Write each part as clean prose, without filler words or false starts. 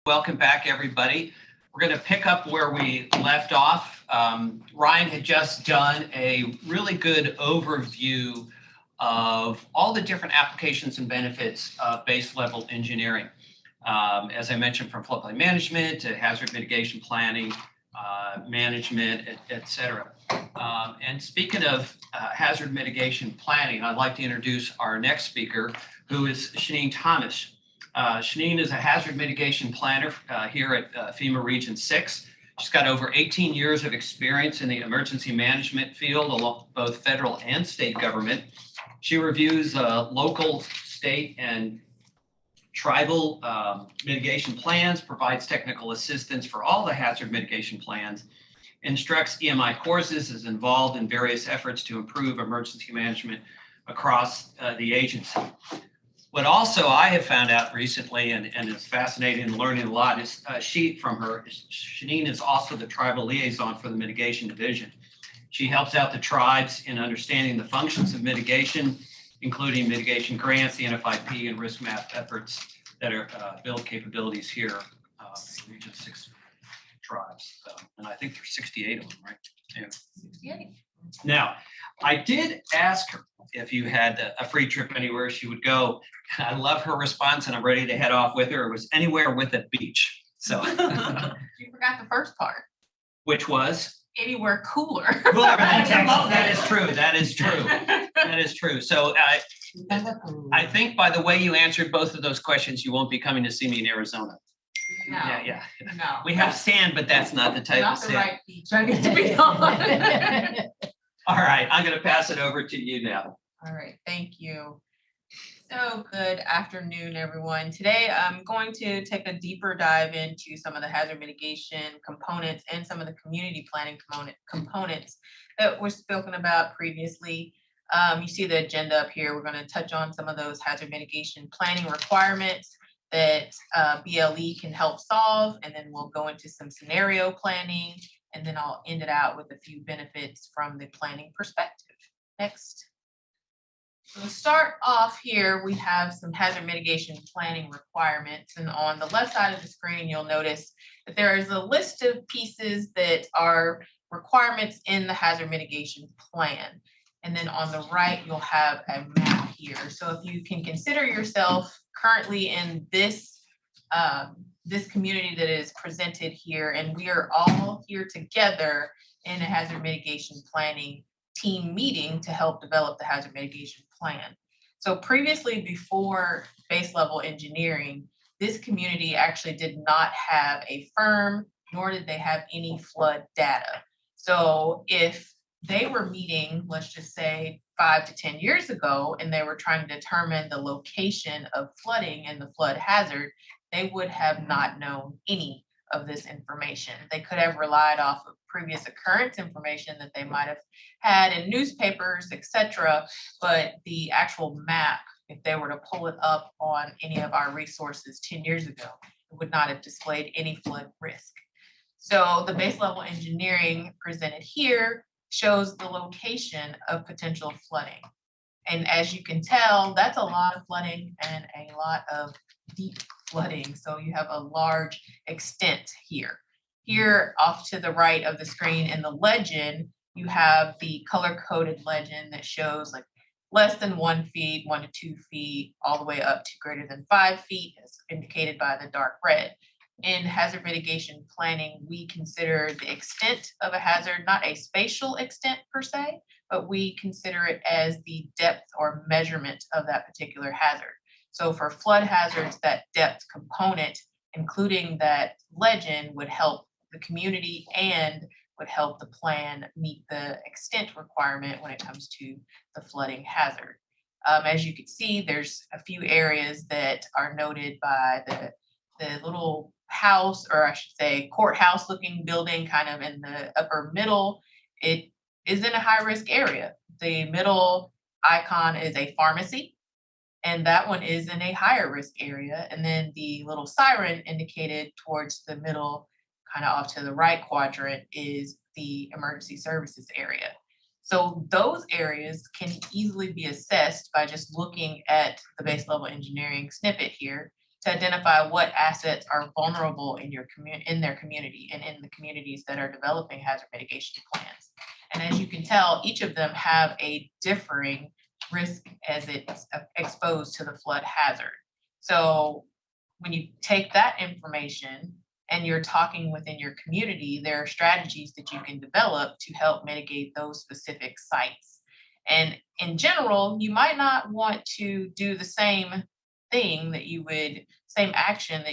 Welcome back, everybody. We're going to pick up where we left off. Ryan had just done a really good overview of all the different applications and benefits of base level engineering. As I mentioned, from floodplain management to hazard mitigation planning, management, et cetera. And speaking of hazard mitigation planning, I'd like to introduce our next speaker, who is Shanene Thomas. Shanene is a hazard mitigation planner here at FEMA Region 6. She's got over 18 years of experience in the emergency management field, along both federal and state government. She reviews local, state, and tribal mitigation plans, provides technical assistance for all the hazard mitigation plans, instructs EMI courses, is involved in various efforts to improve emergency management across the agency. What also I have found out recently, and is fascinating and learning a lot, is a sheet from her. Shanene is also the tribal liaison for the mitigation division. She helps out the tribes in understanding the functions of mitigation, including mitigation grants, the NFIP, and risk map efforts that are build capabilities here in Region 6 tribes. And I think there's 68 of them, right? Yeah. 68. Now, I did ask her if you had a free trip anywhere she would go. I love her response, and I'm ready to head off with her. It was anywhere with a beach. So you forgot the first part. Which was? Anywhere cooler. Cooler than Texas. That is true. That is true. That is true. So I think by the way you answered both of those questions, you won't be coming to see me in Arizona. No. Yeah. No. We have sand, but that's not the type of sand. Not the right beach I need to be on. All right, I'm going to pass it over to you now. All right, thank you. So good afternoon, everyone. Today, I'm going to take a deeper dive into some of the hazard mitigation components and some of the community planning components that were spoken about previously. You see the agenda up here. We're going to touch on some of those hazard mitigation planning requirements that BLE can help solve, and then we'll go into some scenario planning, and then I'll end it out with a few benefits from the planning perspective. Next. So to start off here, we have some hazard mitigation planning requirements, and on the left side of the screen, you'll notice that there is a list of pieces that are requirements in the hazard mitigation plan. And then on the right, you'll have a map here. So if you can consider yourself currently in this this community that is presented here, and we are all here together in a hazard mitigation planning team meeting to help develop the hazard mitigation plan. So previously, before base level engineering, this community actually did not have a firm, nor did they have any flood data. So if they were meeting, let's just say 5 to 10 years ago, and they were trying to determine the location of flooding and the flood hazard, they would have not known any of this information. They could have relied off of previous occurrence information that they might have had in newspapers, etc. But the actual map, if they were to pull it up on any of our resources 10 years ago, it would not have displayed any flood risk. So the base level engineering presented here shows the location of potential flooding. And as you can tell, that's a lot of flooding and a lot of deep flooding. So you have a large extent here. Here off to the right of the screen in the legend, you have the color-coded legend that shows like less than 1 feet, 1 to 2 feet, all the way up to greater than 5 feet, as indicated by the dark red. In hazard mitigation planning, we consider the extent of a hazard, not a spatial extent per se, but we consider it as the depth or measurement of that particular hazard. So for flood hazards, that depth component, including that legend, would help the community and would help the plan meet the extent requirement when it comes to the flooding hazard. As you can see, there's a few areas that are noted by the little house, or I should say courthouse looking building kind of in the upper middle. It is in a high risk area. The middle icon is a pharmacy, and that one is in a higher risk area. And then the little siren indicated towards the middle, kind of off to the right quadrant, is the emergency services area. So those areas can easily be assessed by just looking at the base level engineering snippet here to identify what assets are vulnerable in their community and in the communities that are developing hazard mitigation plans. And as you can tell, each of them have a differing risk as it's exposed to the flood hazard. So when you take that information and you're talking within your community, there are strategies that you can develop to help mitigate those specific sites. And in general, you might not want to do the same action that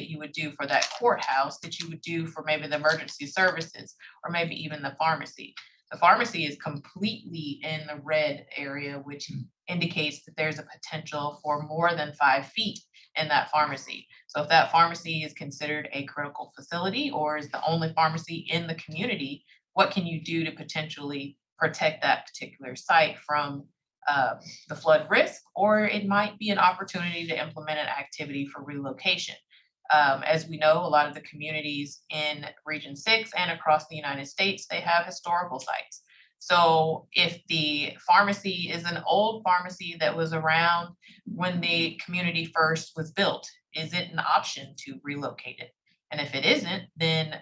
you would do for that courthouse that you would do for maybe the emergency services or maybe even the pharmacy. The pharmacy is completely in the red area, which indicates that there's a potential for more than 5 feet in that pharmacy. So if that pharmacy is considered a critical facility or is the only pharmacy in the community, what can you do to potentially protect that particular site from the flood risk? Or it might be an opportunity to implement an activity for relocation. As we know, a lot of the communities in Region 6 and across the United States, they have historical sites. So if the pharmacy is an old pharmacy that was around when the community first was built, is it an option to relocate it? And if it isn't, then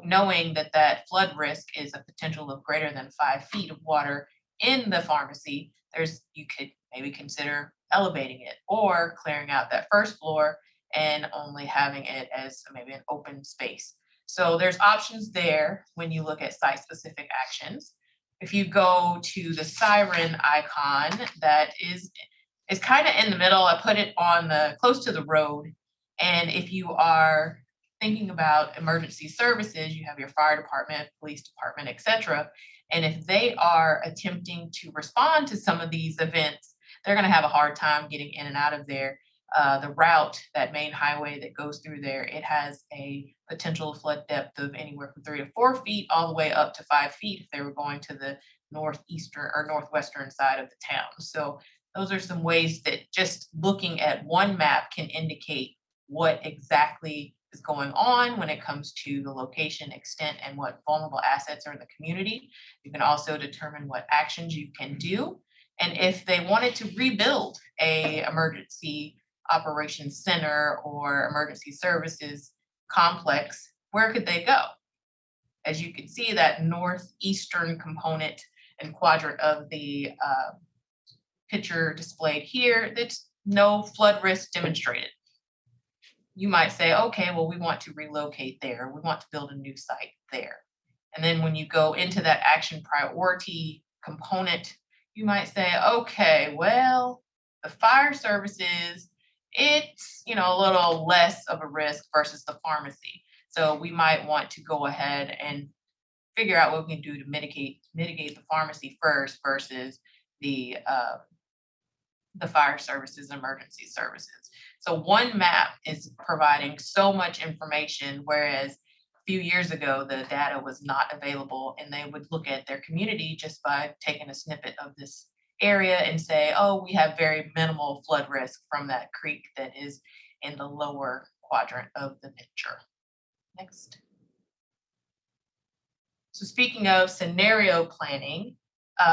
knowing that that flood risk is a potential of greater than 5 feet of water in the pharmacy, you could maybe consider elevating it or clearing out that first floor and only having it as maybe an open space. So there's options there when you look at site-specific actions. If you go to the siren icon, that is kind of in the middle. I put it on close to the road. And if you are thinking about emergency services, you have your fire department, police department, etc. And if they are attempting to respond to some of these events, they're going to have a hard time getting in and out of there. The route, that main highway that goes through there, it has a potential flood depth of anywhere from 3 to 4 feet, all the way up to 5 feet if they were going to the northeastern or northwestern side of the town. So those are some ways that just looking at one map can indicate what exactly is going on when it comes to the location, extent, and what vulnerable assets are in the community. You can also determine what actions you can do. And if they wanted to rebuild a emergency operations center or emergency services complex, where could they go? As you can see, that northeastern component and quadrant of the picture displayed here, that's no flood risk demonstrated. You might say, okay, well, we want to relocate there. We want to build a new site there. And then when you go into that action priority component, you might say, okay, well, the fire services, it's a little less of a risk versus the pharmacy. So we might want to go ahead and figure out what we can do to mitigate the pharmacy first versus the fire services and emergency services. So one map is providing so much information, whereas a few years ago, the data was not available, and they would look at their community just by taking a snippet of this area and say, oh, we have very minimal flood risk from that creek that is in the lower quadrant of the picture. Next. So speaking of scenario planning,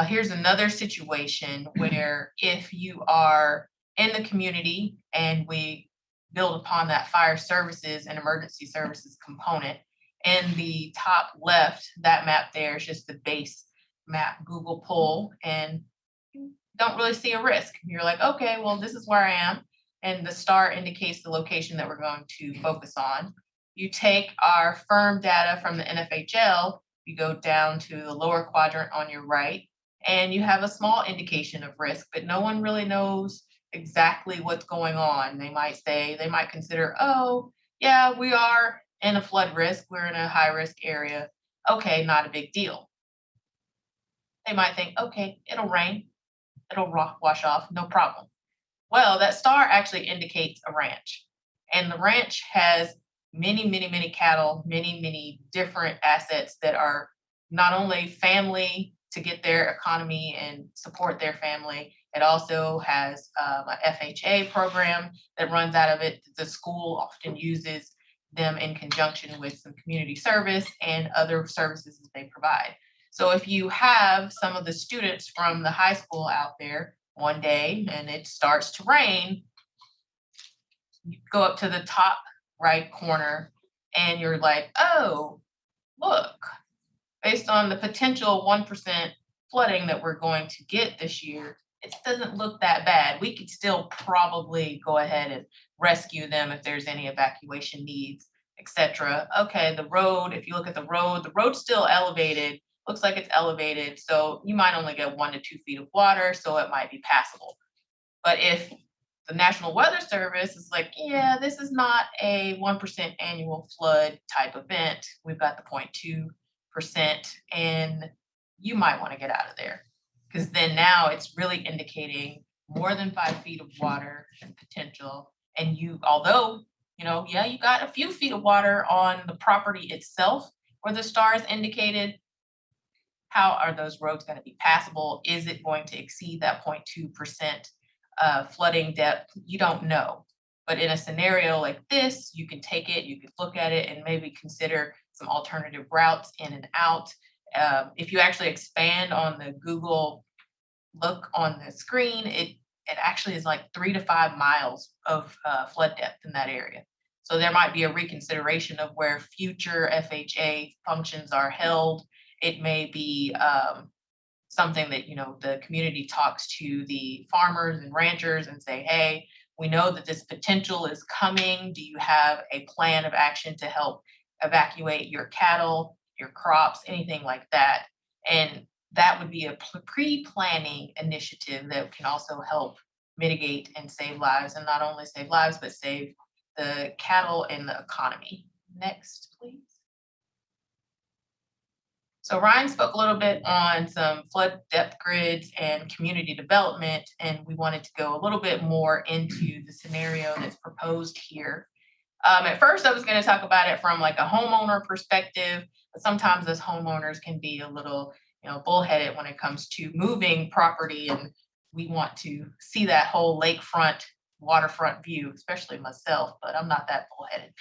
here's another situation where if you are in the community and we build upon that fire services and emergency services component, in the top left, that map there is just the base map Google pull, and you don't really see a risk. You're like, okay, well, this is where I am. And the star indicates the location that we're going to focus on. You take our firm data from the NFHL, you go down to the lower quadrant on your right, and you have a small indication of risk, but no one really knows exactly what's going on. They might consider, oh, yeah, we are in a flood risk. We're in a high risk area. Okay, not a big deal. They might think, okay, it'll rain. It'll wash off, no problem. Well, that star actually indicates a ranch. And the ranch has many, many, many cattle, many, many different assets that are not only family to get their economy and support their family. It also has a FHA program that runs out of it. The school often uses them in conjunction with some community service and other services that they provide. So if you have some of the students from the high school out there one day and it starts to rain, you go up to the top right corner and you're like, oh, look, based on the potential 1% flooding that we're going to get this year, it doesn't look that bad. We could still probably go ahead and rescue them if there's any evacuation needs, etc. Okay, the road, if you look at the road's still elevated, looks like it's elevated. So you might only get 1 to 2 feet of water, so it might be passable. But if the National Weather Service is like, yeah, this is not a 1% annual flood type event, we've got the 0.2%, and you might want to get out of there. Because then now it's really indicating more than 5 feet of water and potential. And you, although, yeah, you got a few feet of water on the property itself where the stars indicated, how are those roads going to be passable? Is it going to exceed that 0.2% flooding depth? You don't know. But in a scenario like this, you can take it, you can look at it and maybe consider some alternative routes in and out. If you actually expand on the Google look on the screen, it actually is like 3 to 5 miles of flood depth in that area. So there might be a reconsideration of where future FHA functions are held. It may be something that the community talks to the farmers and ranchers and say, hey, we know that this potential is coming. Do you have a plan of action to help evacuate your cattle, your crops, anything like that? And that would be a pre-planning initiative that can also help mitigate and save lives, and not only save lives, but save the cattle and the economy. Next, please. So Ryan spoke a little bit on some flood depth grids and community development, and we wanted to go a little bit more into the scenario that's proposed here. At first, I was going to talk about it from like a homeowner perspective, but sometimes as homeowners can be a little, bullheaded when it comes to moving property, and we want to see that whole lakefront, waterfront view, especially myself, but I'm not that bullheaded.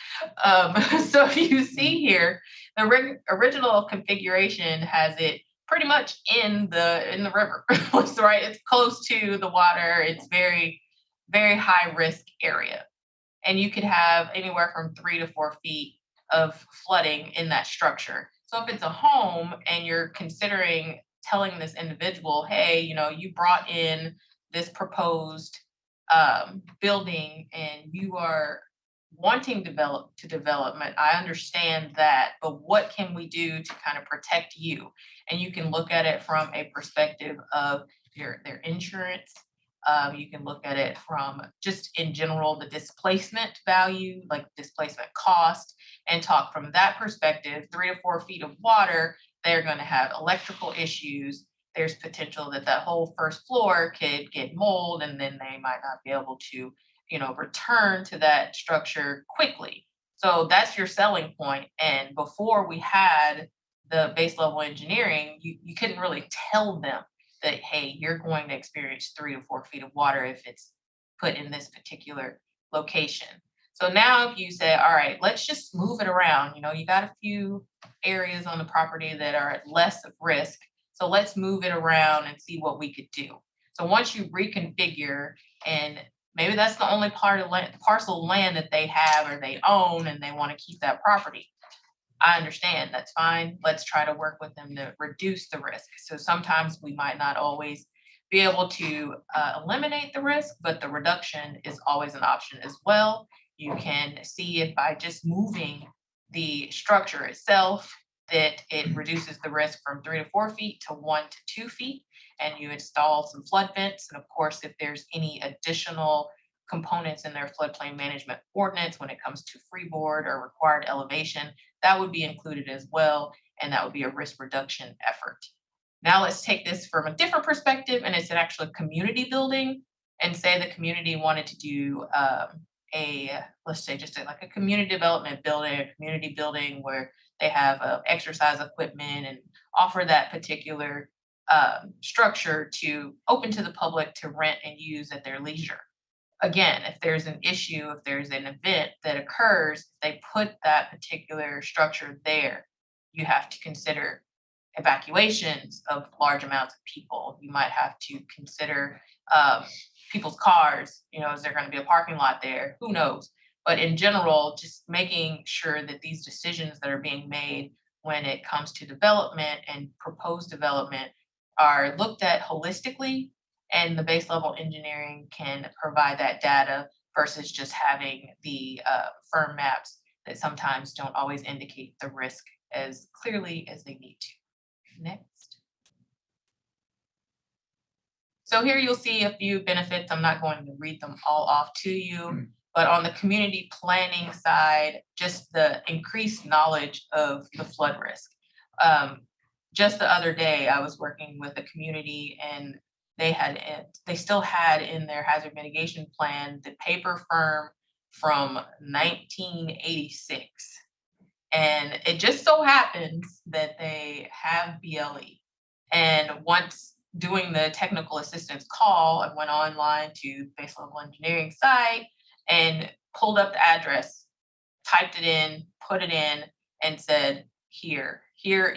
So if you see here, the original configuration has it pretty much in the river. That's right. It's close to the water. It's very, very high risk area. And you could have anywhere from 3 to 4 feet of flooding in that structure. So if it's a home and you're considering telling this individual, hey, you brought in this proposed building and you are wanting development, I understand that, but what can we do to kind of protect you? And you can look at it from a perspective of their insurance. You can look at it from just in general, the displacement value, like displacement cost, and talk from that perspective. 3 to 4 feet of water, they're going to have electrical issues. There's potential that whole first floor could get mold, and then they might not be able to, return to that structure quickly. So that's your selling point. And before we had the base level engineering, you couldn't really tell them that, hey, you're going to experience 3 to 4 feet of water if it's put in this particular location. So now if you say, all right, let's just move it around, you got a few areas on the property that are at less of risk. So let's move it around and see what we could do. So once you reconfigure, and maybe that's the only parcel of land that they have or they own and they want to keep that property, I understand, that's fine. Let's try to work with them to reduce the risk. So sometimes we might not always be able to eliminate the risk, but the reduction is always an option as well. You can see if by just moving the structure itself, that it reduces the risk from 3 to 4 feet to 1 to 2 feet, and you install some flood vents. And of course, if there's any additional components in their floodplain management ordinance when it comes to freeboard or required elevation, that would be included as well, and that would be a risk reduction effort. Now let's take this from a different perspective, and it's an actual community building, and say the community wanted to do let's say just like a community development building, a community building where they have exercise equipment and offer that particular structure to open to the public to rent and use at their leisure. Again, if there's an issue, if there's an event that occurs, they put that particular structure there, you have to consider evacuations of large amounts of people. You might have to consider people's cars, is there going to be a parking lot there? Who knows? But in general, just making sure that these decisions that are being made when it comes to development and proposed development are looked at holistically, and the base level engineering can provide that data versus just having the firm maps that sometimes don't always indicate the risk as clearly as they need to. Next. So here you'll see a few benefits. I'm not going to read them all off to you, but on the community planning side, just the increased knowledge of the flood risk. Just the other day, I was working with a community, and they still had in their hazard mitigation plan the paper firm from 1986. And it just so happens that they have BLE. And once doing the technical assistance call, I went online to the base level engineering site and pulled up the address, typed it in, put it in, and said, here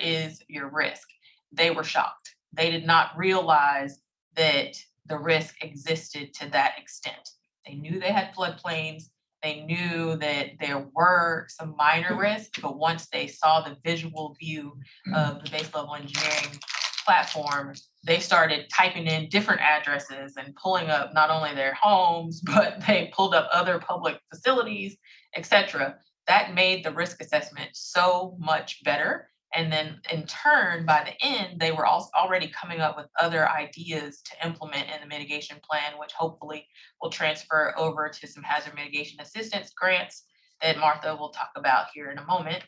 is your risk. They were shocked. They did not realize that the risk existed to that extent. They knew they had floodplains. They knew that there were some minor risks, but once they saw the visual view of the base level engineering platform, they started typing in different addresses and pulling up not only their homes, but they pulled up other public facilities, etc. That made the risk assessment so much better. And then in turn, by the end, they were also already coming up with other ideas to implement in the mitigation plan, which hopefully will transfer over to some hazard mitigation assistance grants that Martha will talk about here in a moment.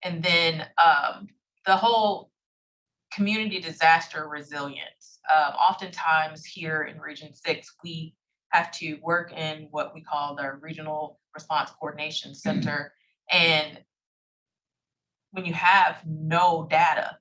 And then the whole community disaster resilience. Oftentimes here in Region 6, we have to work in what we call the Regional Response Coordination Center. And when you have no data,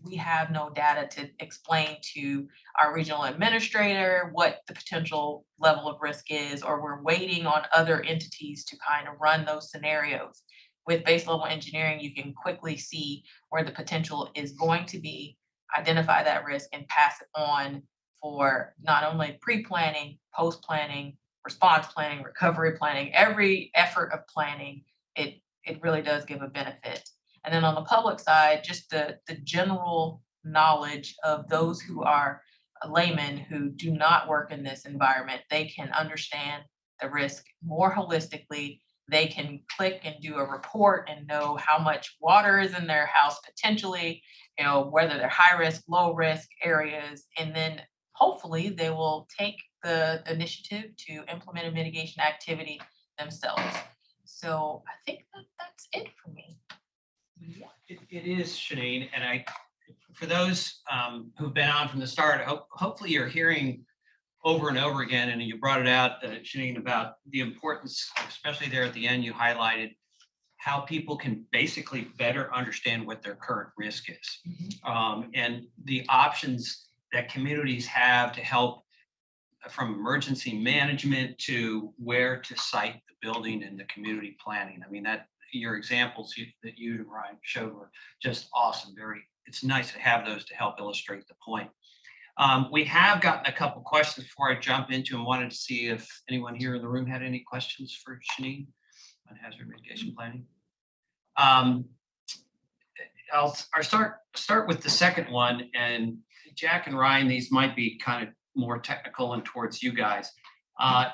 we have no data to explain to our regional administrator what the potential level of risk is, or we're waiting on other entities to kind of run those scenarios. With base level engineering, you can quickly see where the potential is going to be, identify that risk, and pass it on for not only pre-planning, post-planning, response planning, recovery planning, every effort of planning. It really does give a benefit. And then on the public side, just the general knowledge of those who are laymen who do not work in this environment, they can understand the risk more holistically. They can click and do a report and know how much water is in their house potentially, whether they're high risk, low risk areas, and then hopefully they will take the initiative to implement a mitigation activity themselves. So I think that's it for me. Yeah. It is, Shanene, and for those who've been on from the start, hopefully you're hearing over and over again, and you brought it out, Shanene, about the importance, especially there at the end, you highlighted how people can basically better understand what their current risk is, and the options that communities have to help, from emergency management to where to site the building and the community planning. I mean, that your examples that you and Ryan showed were just awesome. It's nice to have those to help illustrate the point. We have gotten a couple questions before I jump into and wanted to see if anyone here in the room had any questions for Shanene on hazard mitigation planning. I'll start with the second one, and Jack and Ryan, these might be kind of more technical and towards you guys.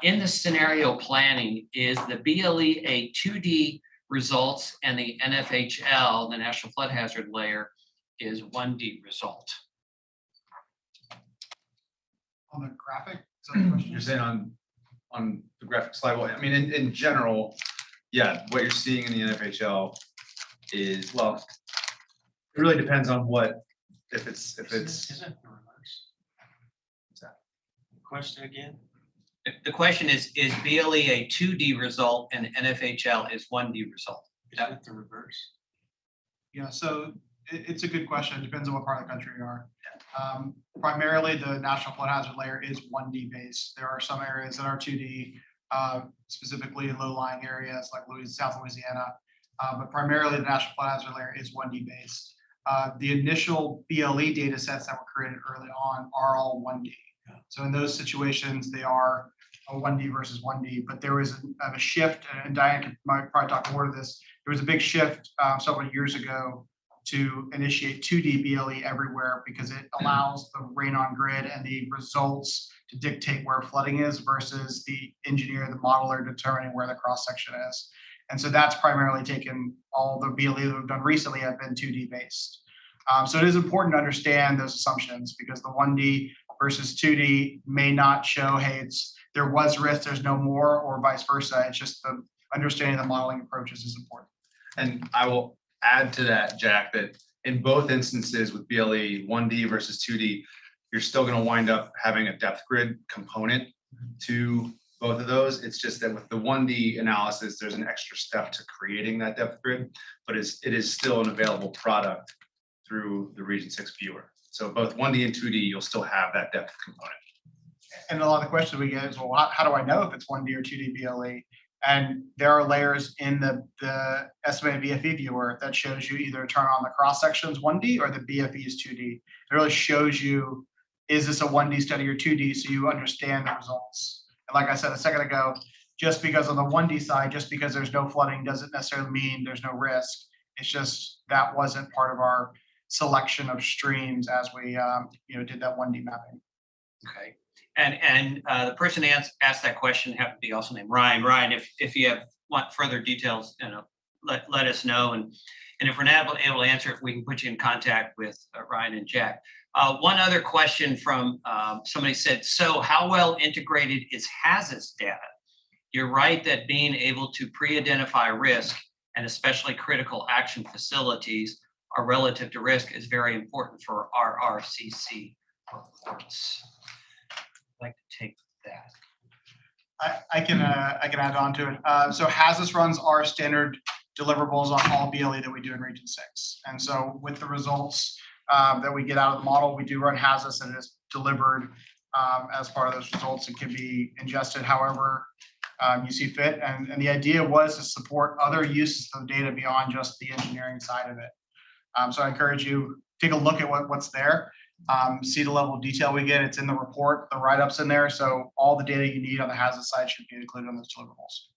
In the scenario planning, is the BLE a 2D results and the NFHL, the National Flood Hazard Layer, is 1D result? On the graphic? Is that the question? You're saying on the graphic slide? Well, I mean, in general, yeah, what you're seeing in the NFHL is, well, it really depends on if it's. Isn't it the reverse? What's that? Question again? The question is BLE a 2D result and NFHL is 1D result? Is it the reverse? Yeah, so it's a good question. It depends on what part of the country you are. Primarily, the National Flood Hazard Layer is 1D based. There are some areas that are 2D, specifically in low-lying areas like South Louisiana, but primarily the National Flood Hazard Layer is 1D based. The initial BLE data sets that were created early on are all 1D. So in those situations, they are a 1D versus 1D, but there was a shift, and Diane might probably talk more to this. There was a big shift several years ago to initiate 2D BLE everywhere because it allows the rain on grid and the results to dictate where flooding is versus the engineer, the modeler determining where the cross section is. And so that's primarily taken, all the BLE that we've done recently have been 2D based. So it is important to understand those assumptions because the 1D versus 2D may not show, hey, there was risk, there's no more, or vice versa. It's just the understanding the modeling approaches is important. And I will add to that, Jack, that in both instances with BLE 1D versus 2D, you're still going to wind up having a depth grid component to both of those. It's just that with the 1D analysis, there's an extra step to creating that depth grid, but it is still an available product through the Region 6 viewer. So both 1D and 2D, you'll still have that depth component. And a lot of the questions we get is, well, how do I know if it's 1D or 2D BLE? And there are layers in the estimated BFE viewer that shows you either turn on the cross sections 1D or the BFE is 2D. It really shows you, is this a 1D study or 2D, so you understand the results. And like I said a second ago, just because on the 1D side, just because there's no flooding doesn't necessarily mean there's no risk. It's just that wasn't part of our selection of streams as we did that 1D mapping. Okay. And the person asked that question happened to be also named Ryan. Ryan, if you want further details, let us know. And if we're not able to answer, if we can put you in contact with Ryan and Jack. One other question from somebody said, so how well integrated is HAZUS data? You're right that being able to pre-identify risk and especially critical action facilities are relative to risk is very important for RRCC reports. I'd like to take that. I can add on to it. So HAZUS runs our standard deliverables on all BLE that we do in Region 6. And so with the results that we get out of the model, we do run HAZUS and it is delivered as part of those results. It can be ingested however you see fit. And the idea was to support other uses of data beyond just the engineering side of it. So I encourage you, take a look at what's there. See the level of detail we get. It's in the report, the write-ups in there. So all the data you need on the HAZUS side should be included on those deliverables.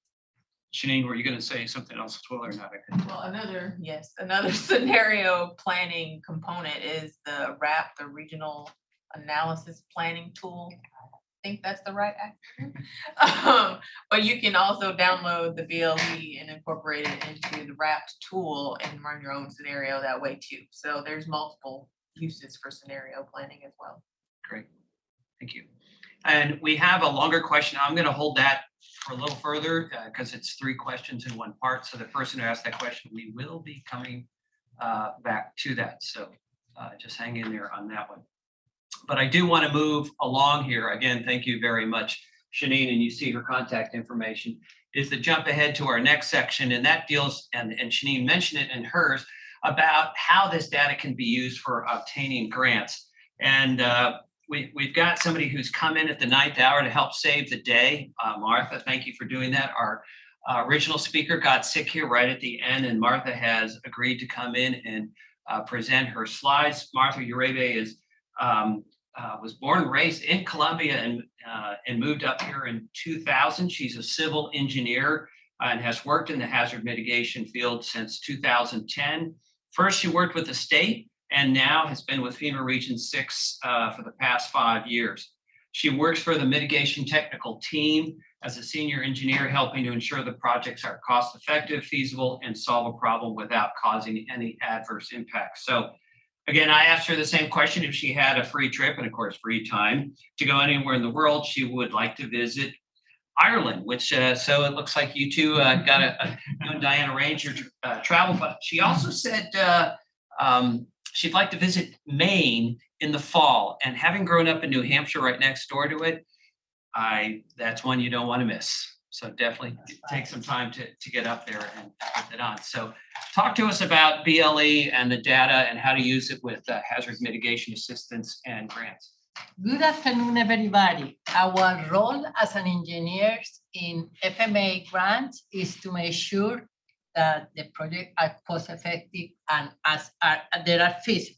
Shanene, were you going to say something else as well or not? Well, another scenario planning component is the RAP, the Regional Analysis Planning Tool. I think that's the right acronym. But you can also download the BLE and incorporate it into the RAP tool and run your own scenario that way too. So there's multiple uses for scenario planning as well. Great, thank you. And we have a longer question. I'm going to hold that for a little further because it's 3 questions in one part. So the person who asked that question, we will be coming back to that. So just hang in there on that one. But I do want to move along here. Again, thank you very much, Shanene, and you see her contact information, is to jump ahead to our next section. And that deals, and Shanene mentioned it in hers, about how this data can be used for obtaining grants. And we've got somebody who's come in at the 9th hour to help save the day. Martha, thank you for doing that. Our original speaker got sick here right at the end, and Martha has agreed to come in and present her slides. Martha Uribe was born and raised in Colombia and moved up here in 2000. She's a civil engineer and has worked in the hazard mitigation field since 2010. First, she worked with the state and now has been with FEMA Region 6 for the past 5 years. She works for the mitigation technical team as a senior engineer, helping to ensure the projects are cost effective, feasible, and solve a problem without causing any adverse impacts. So again, I asked her the same question if she had a free trip and of course free time to go anywhere in the world she would like to visit Ireland, which so it looks like you two got you and Diane arranged your travel. But she also said she'd like to visit Maine in the fall. And having grown up in New Hampshire right next door to it, that's one you don't want to miss. So definitely take some time to get up there and put it on. So talk to us about BLE and the data and how to use it with hazard mitigation assistance and grants. Good afternoon, everybody. Our role as an engineer in FEMA grants is to make sure that the projects are cost effective and they are feasible.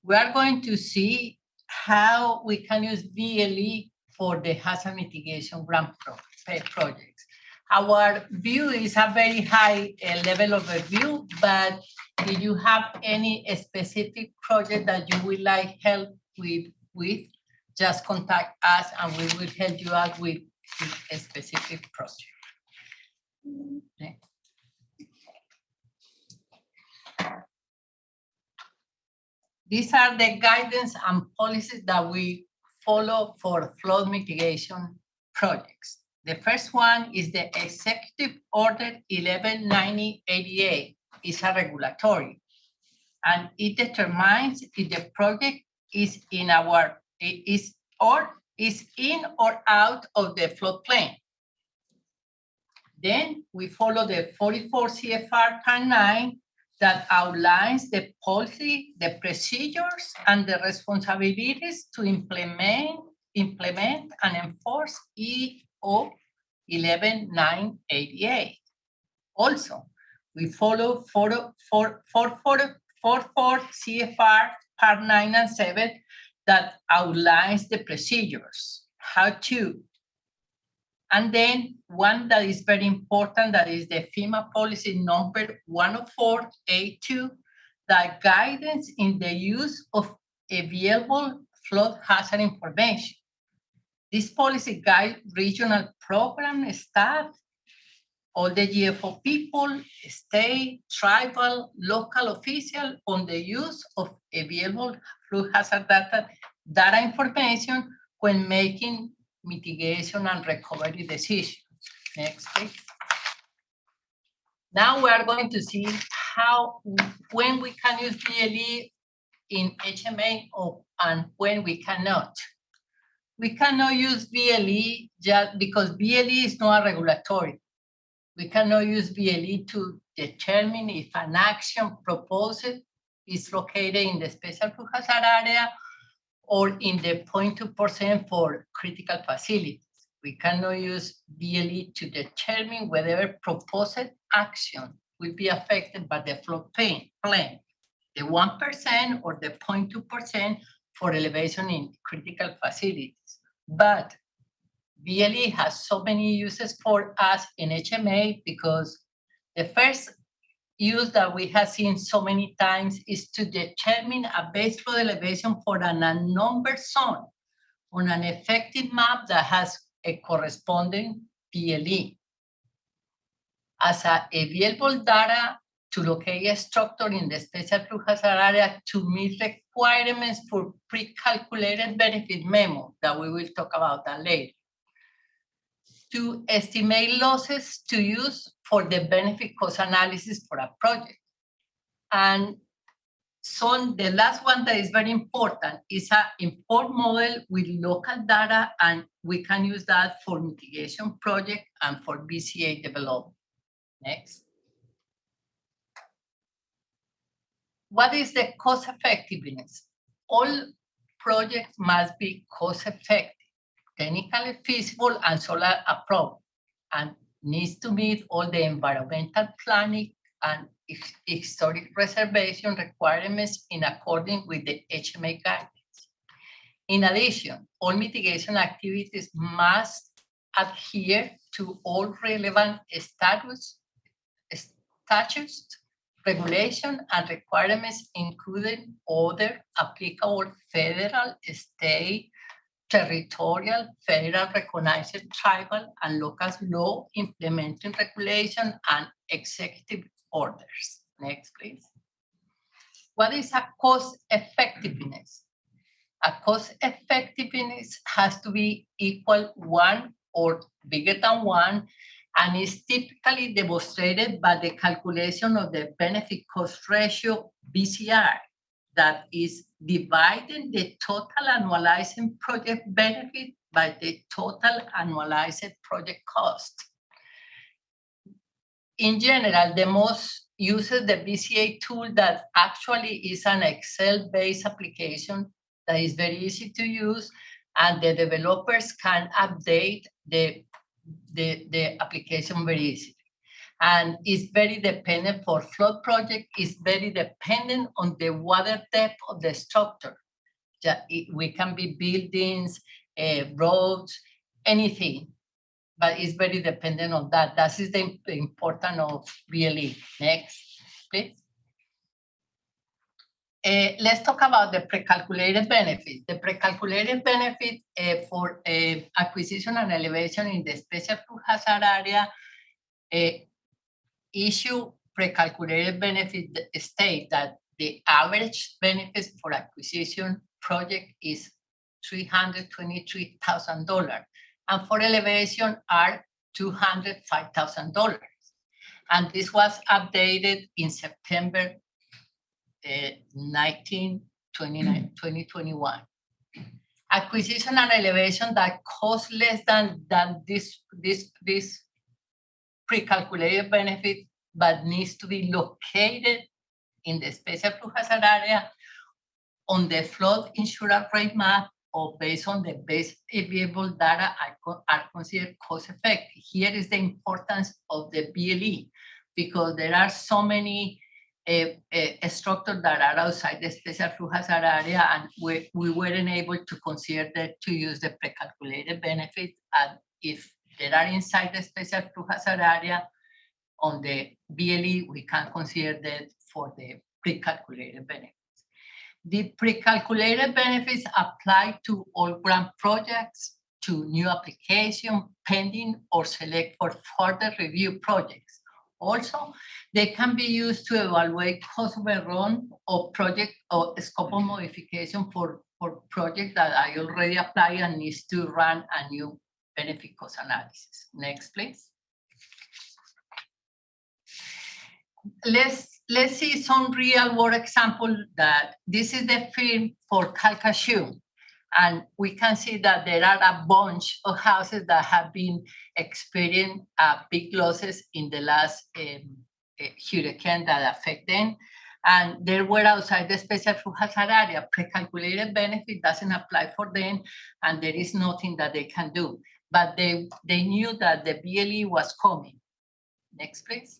We are going to see how we can use BLE for the hazard mitigation grant projects. Our view is a very high level of review, but if you have any specific project that you would like help with, just contact us and we will help you out with a specific project. Okay. These are the guidance and policies that we follow for flood mitigation projects. The first one is the Executive Order 119088. It's a regulatory, and it determines if the project is in or out of the floodplain. Then we follow the 44 CFR Part 9 that outlines the policy, the procedures, and the responsibilities to implement and enforce EO 11988. Also, we follow 44 CFR Part 9 and 7 that outlines the procedures, how to. And then one that is very important, that is the FEMA policy number 104A2, that guidance in the use of available flood hazard information. This policy guides regional program staff, all the GFO people, state, tribal, local official on the use of available flood hazard data information when making mitigation and recovery decisions. Next, please. Now we are going to see when we can use BLE in HMA and when we cannot. We cannot use BLE just because BLE is not a regulatory. We cannot use BLE to determine if an action proposed is located in the special flood hazard area or in the 0.2% for critical facilities. We cannot use BLE to determine whether proposed action will be affected by the floodplain, the 1% or the 0.2% for elevation in critical facilities. But BLE has so many uses for us in HMA because the first use that we have seen so many times is to determine a base flood elevation for an unnumbered zone on an effective map that has a corresponding BLE. As available data to locate a structure in the special flood hazard area to meet requirements for pre-calculated benefit memo that we will talk about that later. To estimate losses to use for the benefit cost analysis for a project. And so the last one that is very important is an import model with local data, and we can use that for mitigation project and for BCA development. Next. What is the cost effectiveness? All projects must be cost effective, technically feasible and solar approved, and needs to meet all the environmental planning and historic preservation requirements in accordance with the HMA guidance. In addition, all mitigation activities must adhere to all relevant statutes, regulation, and requirements, including other applicable federal, state, territorial, federal recognized tribal and local law implementing regulation and executive orders. Next, please. What is a cost effectiveness? A cost effectiveness has to be equal 1 or bigger than 1, and is typically demonstrated by the calculation of the benefit cost ratio, BCR, that is dividing the total annualized project benefit by the total annualized project cost. In general, the most uses the BCA tool that actually is an Excel-based application that is very easy to use, and the developers can update the application very easily. And it's very dependent for flood project, it's very dependent on the water depth of the structure. We can be buildings, roads, anything, but it's very dependent on that. That is the importance of BLE. Next, please. Let's talk about the pre-calculated benefit. The pre-calculated benefit for acquisition and elevation in the special flood hazard area issue pre-calculated benefit state that the average benefits for acquisition project is $323,000, and for elevation are $205,000. And this was updated in September 2021. Acquisition and elevation that cost less than this pre-calculated benefit, but needs to be located in the special flood hazard area on the flood insurance rate map or based on the base available data are considered cost effective. Here is the importance of the BLE, because there are so many structures that are outside the special flood hazard area, and we weren't able to consider that to use the pre-calculated benefit. And if they are inside the special flood hazard area on the BLE, we can consider that for the pre-calculated benefits. The pre-calculated benefits apply to all grant projects, to new application, pending or select for further review projects. Also, they can be used to evaluate cost overrun or project or scope of modification for projects that I already applied and needs to run a new benefit cost analysis. Next, please. Let's see some real world example that this is the film for Calcasieu. And we can see that there are a bunch of houses that have been experiencing big losses in the last hurricane that affect them. And they were outside the special flood hazard area. Pre-calculated benefit doesn't apply for them, and there is nothing that they can do. But they knew that the BLE was coming. Next, please.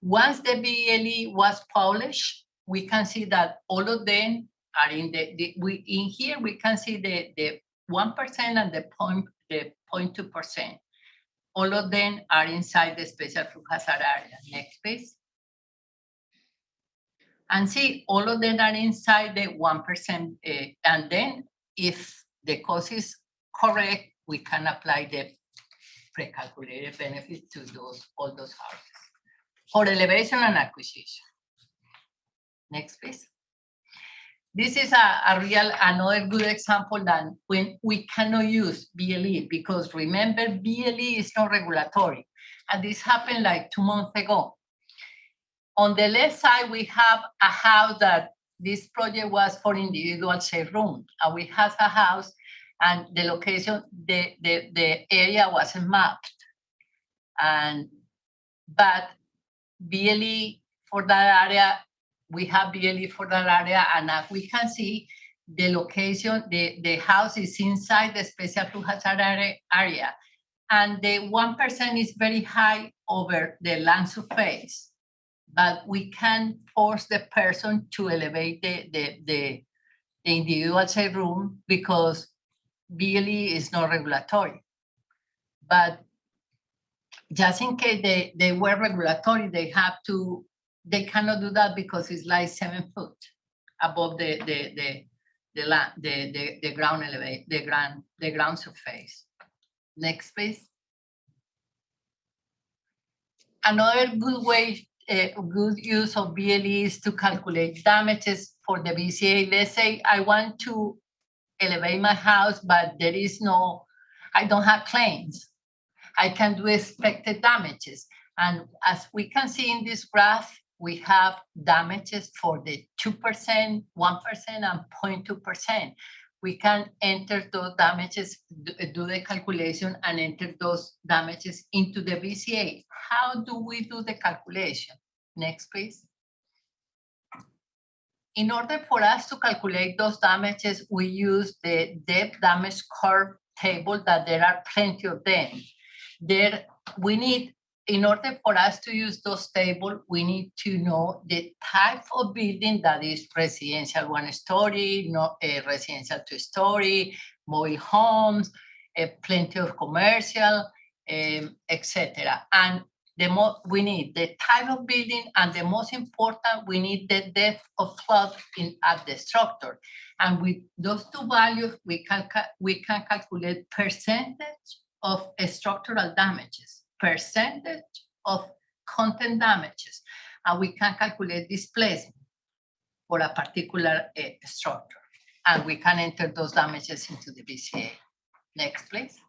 Once the BLE was published, we can see that all of them are in in here we can see the 1% and the 0.2%. All of them are inside the special flood hazard area. Next, please. And see, all of them are inside the 1%. And then if the cost is correct, we can apply the pre-calculated benefit to all those houses for elevation and acquisition. Next, please. This is another good example that when we cannot use BLE, because remember, BLE is not regulatory. And this happened like 2 months ago. On the left side, we have a house that this project was for individual safe room. And we have a house and the location, the area wasn't mapped. But BLE for that area, we have BLE for that area, and as we can see, the location, the house is inside the special flood hazard area, and the 1% is very high over the land surface, but we can force the person to elevate the individual safe room because BLE is not regulatory. But just in case they were regulatory, they cannot do that because it's like 7 foot above the ground surface. Next, please. Another good way, good use of BLE is to calculate damages for the BCA. Let's say I want to elevate my house, but I don't have claims. I can do expected damages. And as we can see in this graph, we have damages for the 2%, 1%, and 0.2%. We can enter those damages, do the calculation, and enter those damages into the BCA. How do we do the calculation? Next, please. In order for us to calculate those damages, we use the depth damage curve table that there are plenty of them. We need in order for us to use those tables, we need to know the type of building that is residential 1 story, not a residential 2 story, mobile homes, plenty of commercial, etc. And we need the type of building, and the most important, we need the depth of flood at the structure. And with those two values, we can calculate percentage of structural damages, percentage of content damages, and we can calculate displacement for a particular structure. And we can enter those damages into the BCA. Next, please.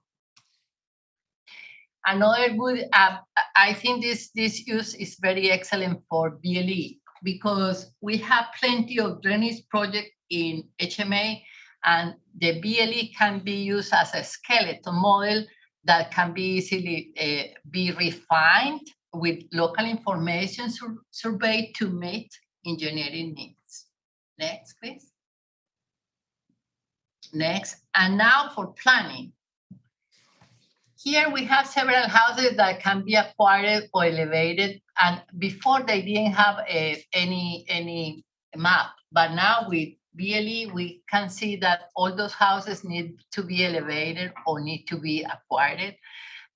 Another good, I think this use is very excellent for BLE, because we have plenty of drainage projects in HMA, and the BLE can be used as a skeleton model that can be easily be refined with local information survey to meet engineering needs. Next, please. Next, and now for planning. Here we have several houses that can be acquired or elevated, and before they didn't have any map, but now with BLE we can see that all those houses need to be elevated or need to be acquired.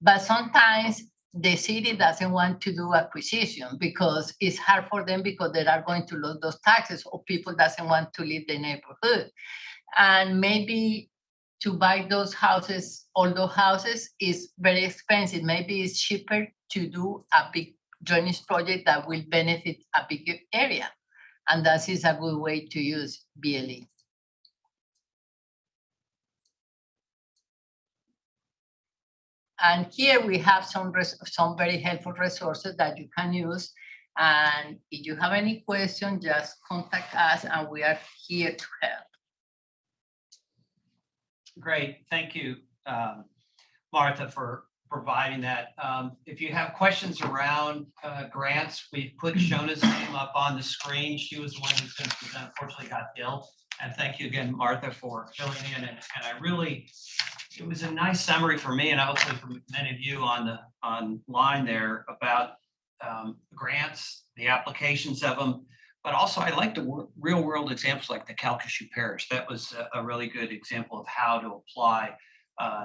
But sometimes the city doesn't want to do acquisition because it's hard for them, because they are going to lose those taxes, or people doesn't want to leave the neighborhood. And maybe to buy those houses, all those houses, is very expensive. Maybe it's cheaper to do a big drainage project that will benefit a bigger area. And that is a good way to use BLE. And here we have some very helpful resources that you can use. And if you have any questions, just contact us and we are here to help. Great, thank you, Martha, for providing that. If you have questions around grants, we put Shona's name up on the screen. She was the one who's going to present, unfortunately got ill. And thank you again, Martha, for filling in. And I really, it was a nice summary for me, and hopefully for many of you online there, about grants, the applications of them. But also, I like the real world examples like the Calcasieu Parish. That was a really good example of how to apply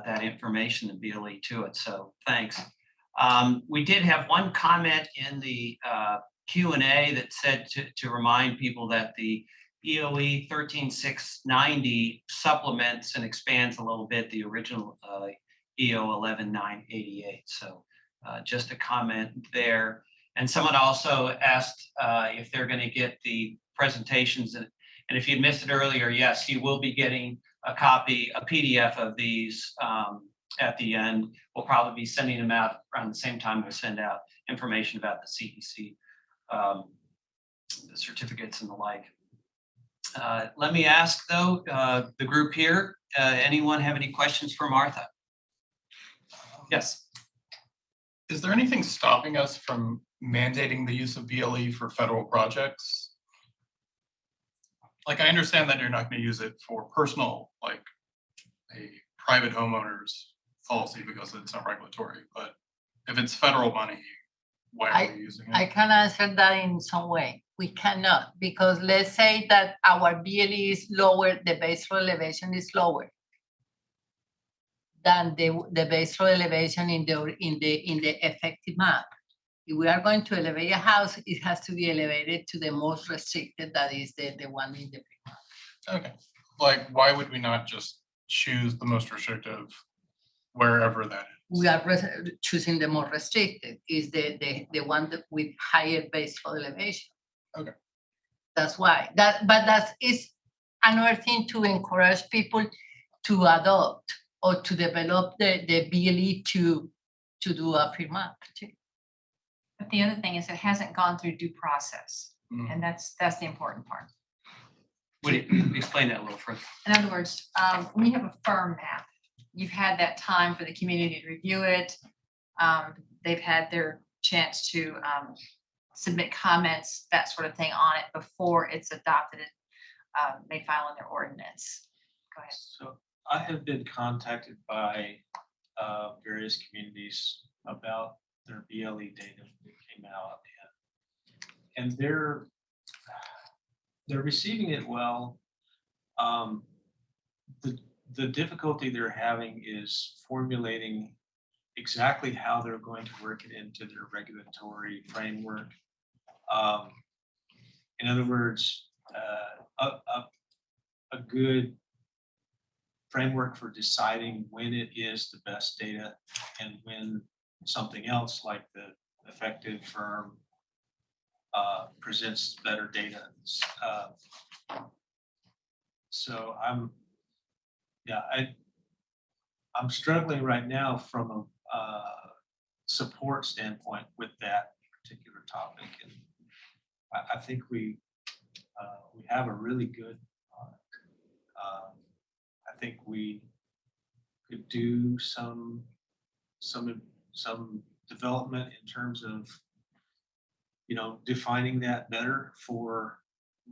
that information in BLE to it. So thanks. We did have one comment in the Q&A that said to remind people that the BLE 13690 supplements and expands a little bit the original EO 11988. So just a comment there. And someone also asked if they're going to get the presentations. And if you missed it earlier, yes, you will be getting a copy, a PDF of these at the end. We'll probably be sending them out around the same time we send out information about the CEC, the certificates and the like. Let me ask, though, the group here, anyone have any questions for Martha? Yes. Is there anything stopping us from mandating the use of BLE for federal projects? Like, I understand that you're not going to use it for personal, like a private homeowner's policy because it's not regulatory, but if it's federal money, why are we using it? I can answer that in some way. We cannot, because let's say that our BLE is lower, the base flow elevation is lower than the base flow elevation in the effective map. If we are going to elevate a house, it has to be elevated to the most restricted, that is the one in the pre-map. Okay, like why would we not just choose the most restrictive wherever that is? We are choosing the more restricted, is the one that with higher base flow elevation. Okay. That's why. But that is another thing to encourage people to adopt or to develop the BLE to do a pre-map too. But the other thing is it hasn't gone through due process, and that's the important part. Would you explain that a little further? In other words, when you have a firm map, you've had that time for the community to review it. They've had their chance to submit comments, that sort of thing on it before it's adopted and made final in their ordinance. Go ahead. So I have been contacted by various communities about their BLE data that came out, and they're receiving it well. The difficulty they're having is formulating exactly how they're going to work it into their regulatory framework. In other words, a good framework for deciding when it is the best data and when something else like the effective firm presents better data. So I'm struggling right now from a support standpoint with that particular topic, and I think we have a really good product. I think we could do some development in terms of, defining that better for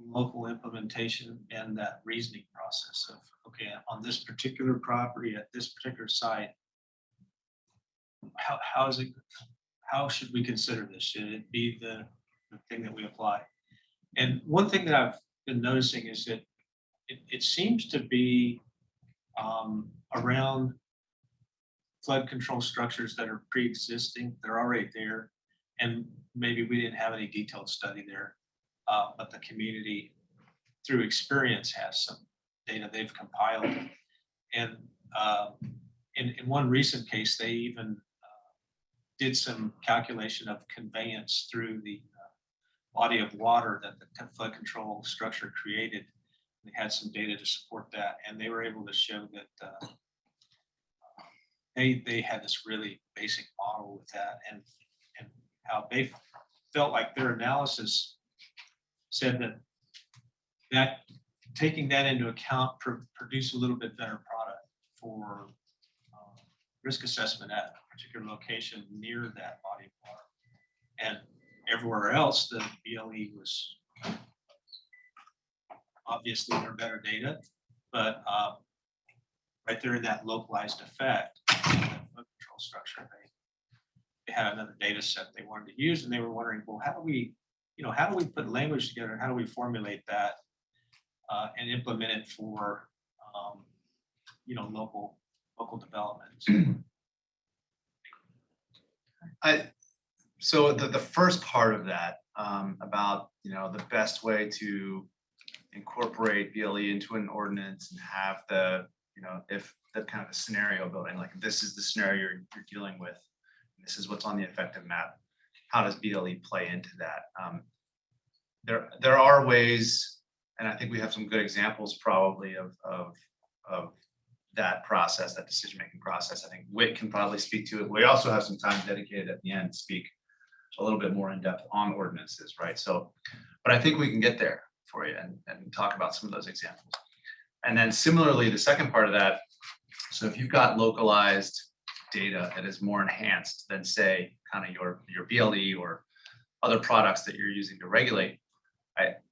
local implementation and that reasoning process of, okay, on this particular property at this particular site, how should we consider this? Should it be the thing that we apply? And one thing that I've been noticing is that it seems to be around flood control structures that are pre-existing, they're already there, and maybe we didn't have any detailed study there, but the community, through experience, has some data they've compiled. And in one recent case, they even did some calculation of conveyance through the body of water that the flood control structure created. They had some data to support that, and they were able to show that they had this really basic model with that, and how they felt like their analysis said that taking that into account produced a little bit better product for risk assessment at a particular location near that body of water. And everywhere else, the BLE was obviously their better data, but right there in that localized effect, that flood control structure, they had another data set they wanted to use, and they were wondering, well, how do we put language together, and how do we formulate that and implement it for local development. So the first part of that about the best way to incorporate BLE into an ordinance and have the if the kind of a scenario building, like this is the scenario you're dealing with, this is what's on the effective map, how does BLE play into that? There are ways, and I think we have some good examples probably of that process, that decision-making process. I think Whit can probably speak to it. We also have some time dedicated at the end to speak a little bit more in depth on ordinances, right? So, but I think we can get there for you and talk about some of those examples. And then similarly, the second part of that, so if you've got localized data that is more enhanced than, say, kind of your BLE or other products that you're using to regulate,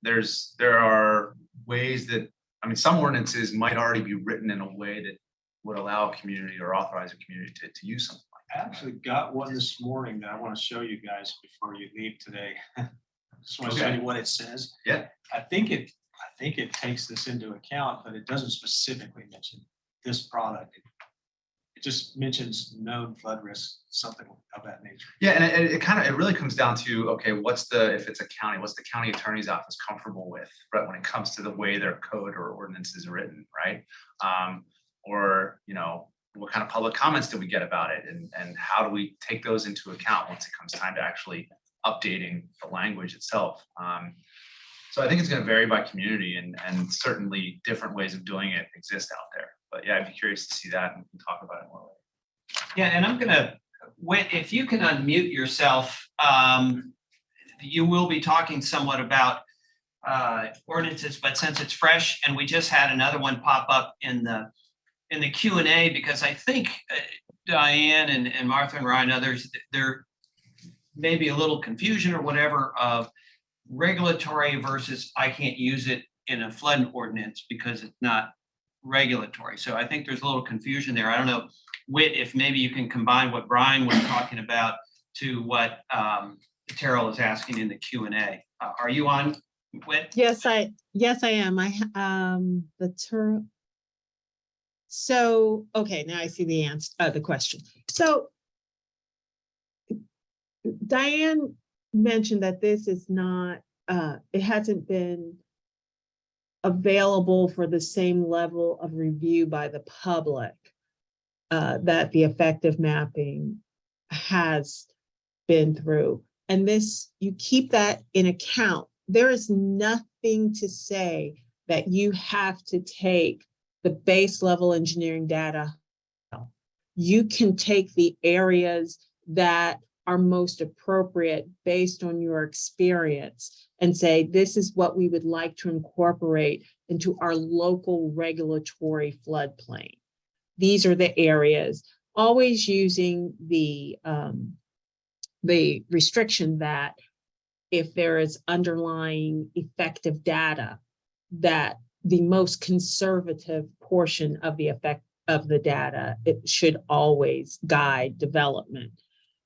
there are ways that, some ordinances might already be written in a way that would allow a community or authorize a community to use something like I actually got one this morning that I want to show you guys before you leave today. Just want to show Okay. you what it says. Yeah. I think it takes this into account, but it doesn't specifically mention this product. It just mentions known flood risk, something of that nature. Yeah, and it really comes down to, okay, if it's a county, what's the county attorney's office comfortable with, right, when it comes to the way their code or ordinance is written, right? Or what kind of public comments do we get about it, and how do we take those into account once it comes time to actually updating the language itself? So I think it's going to vary by community, and certainly different ways of doing it exist out there. But yeah, I'd be curious to see that, and we can talk about it more later. Yeah, and I'm gonna, Whit, if you can unmute yourself, you will be talking somewhat about ordinances, but since it's fresh, and we just had another one pop up in the Q&A, because I think Diane and Martha and Ryan, others, there may be a little confusion or whatever of regulatory versus I can't use it in a flood ordinance because it's not regulatory. So I think there's a little confusion there. I don't know, Whit, if maybe you can combine what Brian was talking about to what Terrell is asking in the Q&A. Are you on, Whit? Yes, I am. So, okay, now I see the answer, the question. So Diane mentioned that this is not, it hasn't been available for the same level of review by the public that the effective mapping has been through. And this, you keep that in account. There is nothing to say that you have to take the base level engineering data. You can take the areas that are most appropriate based on your experience and say, this is what we would like to incorporate into our local regulatory floodplain. These are the areas, always using the restriction that if there is underlying effective data, that the most conservative portion of the effect of the data, it should always guide development.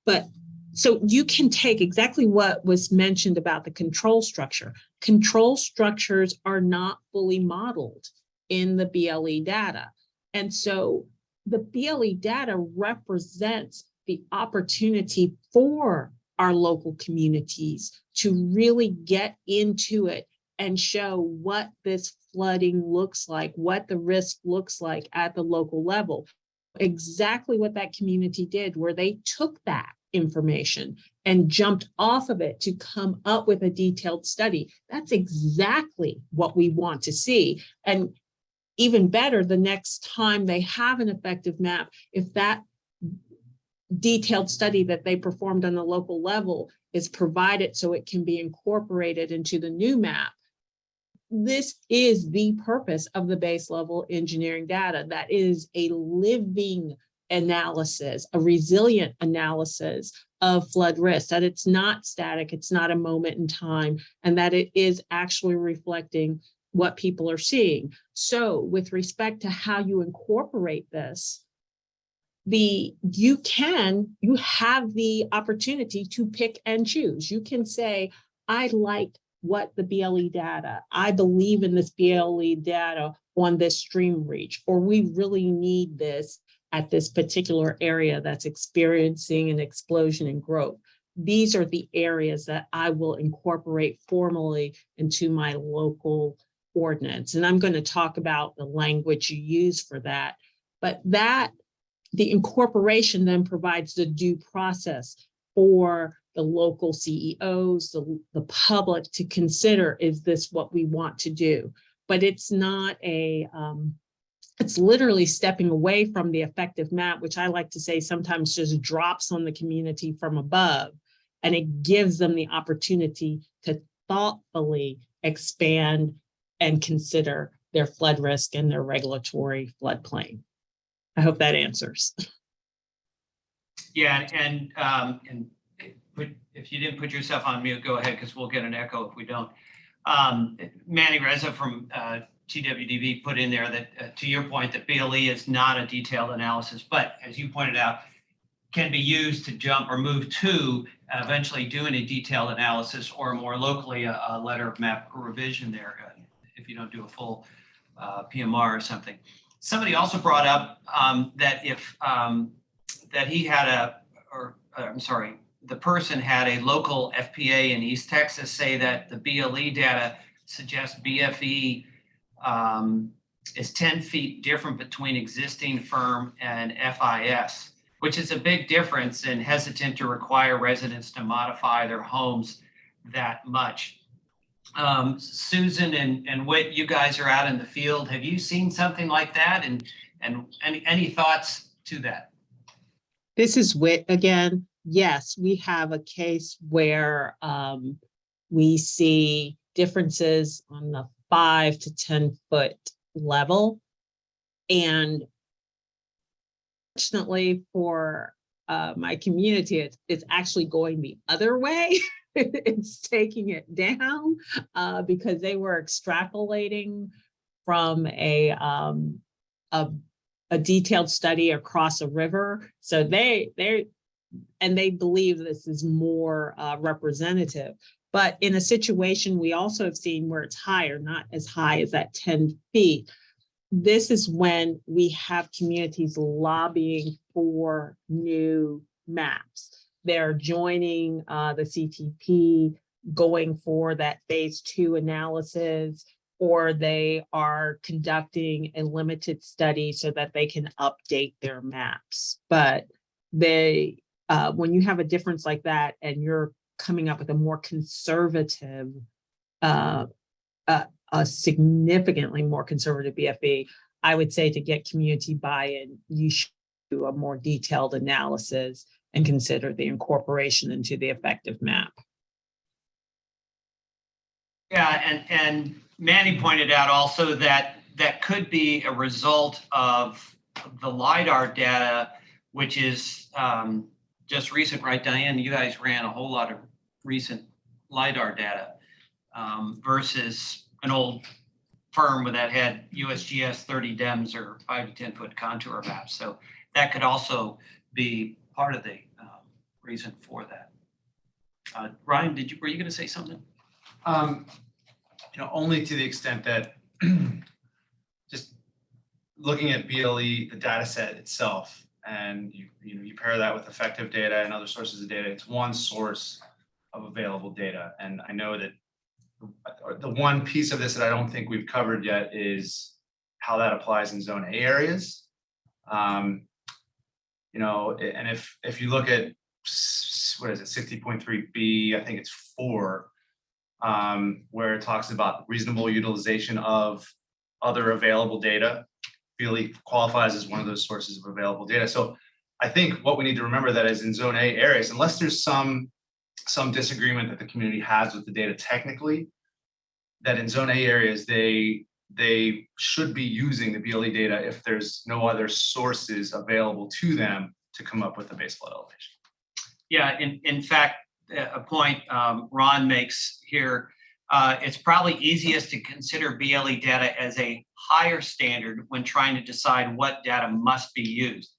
But so you can take exactly what was mentioned about the control structure. Control structures are not fully modeled in the BLE data. And so the BLE data represents the opportunity for our local communities to really get into it and show what this flooding looks like, what the risk looks like at the local level. Exactly what that community did, where they took that information and jumped off of it to come up with a detailed study. That's exactly what we want to see. And even better, the next time they have an effective map, if that detailed study that they performed on the local level is provided so it can be incorporated into the new map. This is the purpose of the base level engineering data. That is a living analysis, a resilient analysis of flood risk, that it's not static, it's not a moment in time, and that it is actually reflecting what people are seeing. So with respect to how you incorporate this, you have the opportunity to pick and choose. You can say, I like what the BLE data, I believe in this BLE data on this stream reach, or we really need this at this particular area that's experiencing an explosion in growth. These are the areas that I will incorporate formally into my local ordinance. And I'm going to talk about the language you use for that. But the incorporation then provides the due process for the local CEOs, the public to consider, is this what we want to do? But it's not it's literally stepping away from the effective map, which I like to say sometimes just drops on the community from above, and it gives them the opportunity to thoughtfully expand and consider their flood risk and their regulatory floodplain. I hope that answers. Yeah, and if you didn't put yourself on mute, go ahead, because we'll get an echo if we don't. Manny Reza from TWDB put in there that, to your point, that BLE is not a detailed analysis, but as you pointed out, can be used to jump or move to eventually doing a detailed analysis, or more locally, a letter of map revision there, if you don't do a full PMR or something. Somebody also brought up that if that he had the person had a local FPA in East Texas say that the BLE data suggests BFE is 10 feet different between existing firm and FIS, which is a big difference, and hesitant to require residents to modify their homes that much. Susan and Whit, you guys are out in the field. Have you seen something like that? And any thoughts to that? This is Whit again. Yes, we have a case where we see differences on the 5 to 10 foot level. And fortunately for my community, it's actually going the other way. It's taking it down because they were extrapolating from a detailed study across a river. So they and they believe this is more representative. But in a situation, we also have seen where it's higher, not as high as that 10 feet. This is when we have communities lobbying for new maps. They're joining the CTP, going for that phase 2 analysis, or they are conducting a limited study so that they can update their maps. But they, when you have a difference like that and you're coming up with a more conservative, a significantly more conservative BFE, I would say to get community buy-in, you should do a more detailed analysis and consider the incorporation into the effective map. Yeah, and Manny pointed out also that that could be a result of the LiDAR data, which is just recent, right, Diane? You guys ran a whole lot of recent LiDAR data versus an old firm that had USGS 30 DEMS or 5 to 10 foot contour maps. So that could also be part of the reason for that. Ryan, were you going to say something? Only to the extent that just looking at BLE, the data set itself, and you pair that with effective data and other sources of data, it's one source of available data. And I know that the one piece of this that I don't think we've covered yet is how that applies in Zone A areas. And if you look at, what is it, 60.3B, I think it's 4, where it talks about reasonable utilization of other available data, really qualifies as one of those sources of available data. So I think what we need to remember that is in Zone A areas, unless there's some disagreement that the community has with the data technically, that in Zone A areas, they should be using the BLE data if there's no other sources available to them to come up with the base flood elevation. Yeah, in fact, a point Ron makes here, it's probably easiest to consider BLE data as a higher standard when trying to decide what data must be used.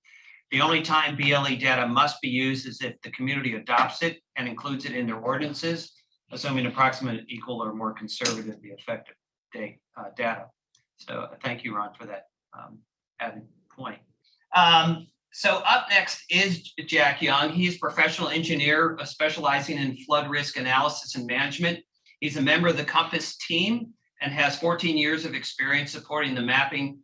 The only time BLE data must be used is if the community adopts it and includes it in their ordinances, assuming approximate, equal, or more conservative the effective data. So thank you, Ron, for that added point. So up next is Jack Young. He's a professional engineer specializing in flood risk analysis and management. He's a member of the Compass team and has 14 years of experience supporting the mapping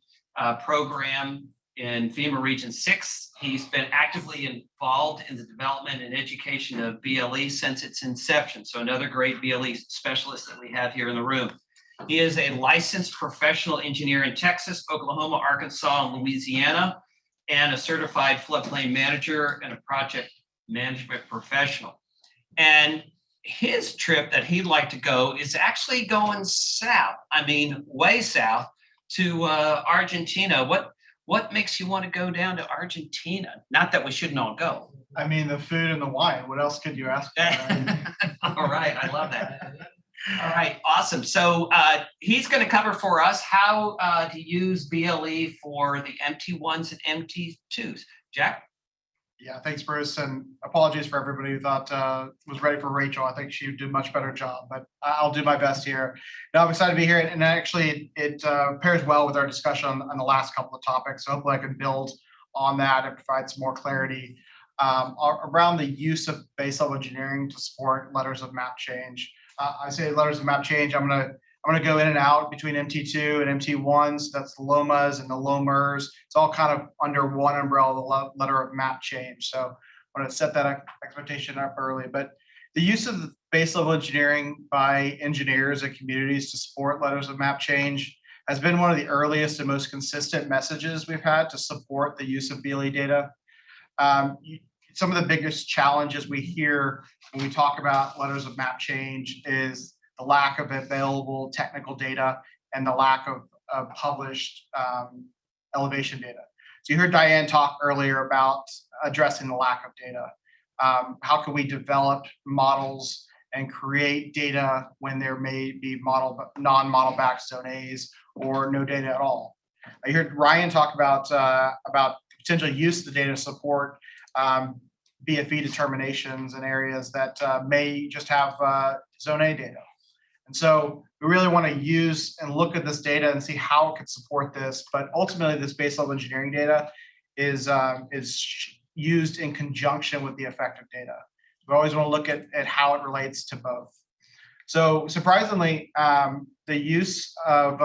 program in FEMA Region 6. He's been actively involved in the development and education of BLE since its inception. So another great BLE specialist that we have here in the room. He is a licensed professional engineer in Texas, Oklahoma, Arkansas, and Louisiana, and a certified floodplain manager and a project management professional. And his trip that he'd like to go is actually going south. I mean, way south to Argentina. What makes you want to go down to Argentina? Not that we shouldn't all go. I mean, the food and the wine. What else could you ask for? All right, I love that. All right, awesome. So he's going to cover for us how to use BLE for the MT1s and MT2s. Jack? Yeah, thanks, Bruce, and apologies for everybody who thought was ready for Rachel. I think she would do a much better job, but I'll do my best here. Now, I'm excited to be here, and actually it pairs well with our discussion on the last couple of topics, so hopefully I can build on that and provide some more clarity around the use of base level engineering to support letters of map change. I say letters of map change, I'm gonna go in and out between MT2 and MT1s. That's the LOMAs and the LOMERs. It's all kind of under one umbrella, the letter of map change. So I'm gonna set that expectation up early. But the use of base level engineering by engineers and communities to support letters of map change has been one of the earliest and most consistent messages we've had to support the use of BLE data. Some of the biggest challenges we hear when we talk about letters of map change is the lack of available technical data and the lack of published elevation data. So you heard Diane talk earlier about addressing the lack of data. How can we develop models and create data when there may be non-model backed Zone A's or no data at all? I heard Ryan talk about potential use of the data to support BFE determinations in areas that may just have zone A data. And so we really want to use and look at this data and see how it could support this. But ultimately, this base level engineering data is used in conjunction with the effective data. We always want to look at how it relates to both. So surprisingly, the use of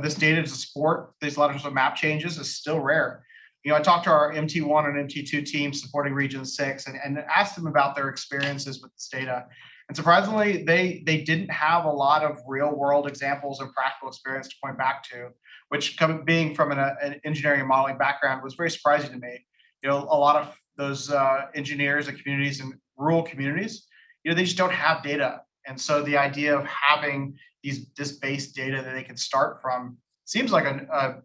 this data to support these letters of map changes is still rare. You know, I talked to our MT1 and MT2 teams supporting Region 6 and asked them about their experiences with this data. And surprisingly, they didn't have a lot of real world examples and practical experience to point back to, which being from an engineering and modeling background was very surprising to me. You know, a lot of those engineers and communities in rural communities, you know, they just don't have data. And so the idea of having this base data that they can start from seems like a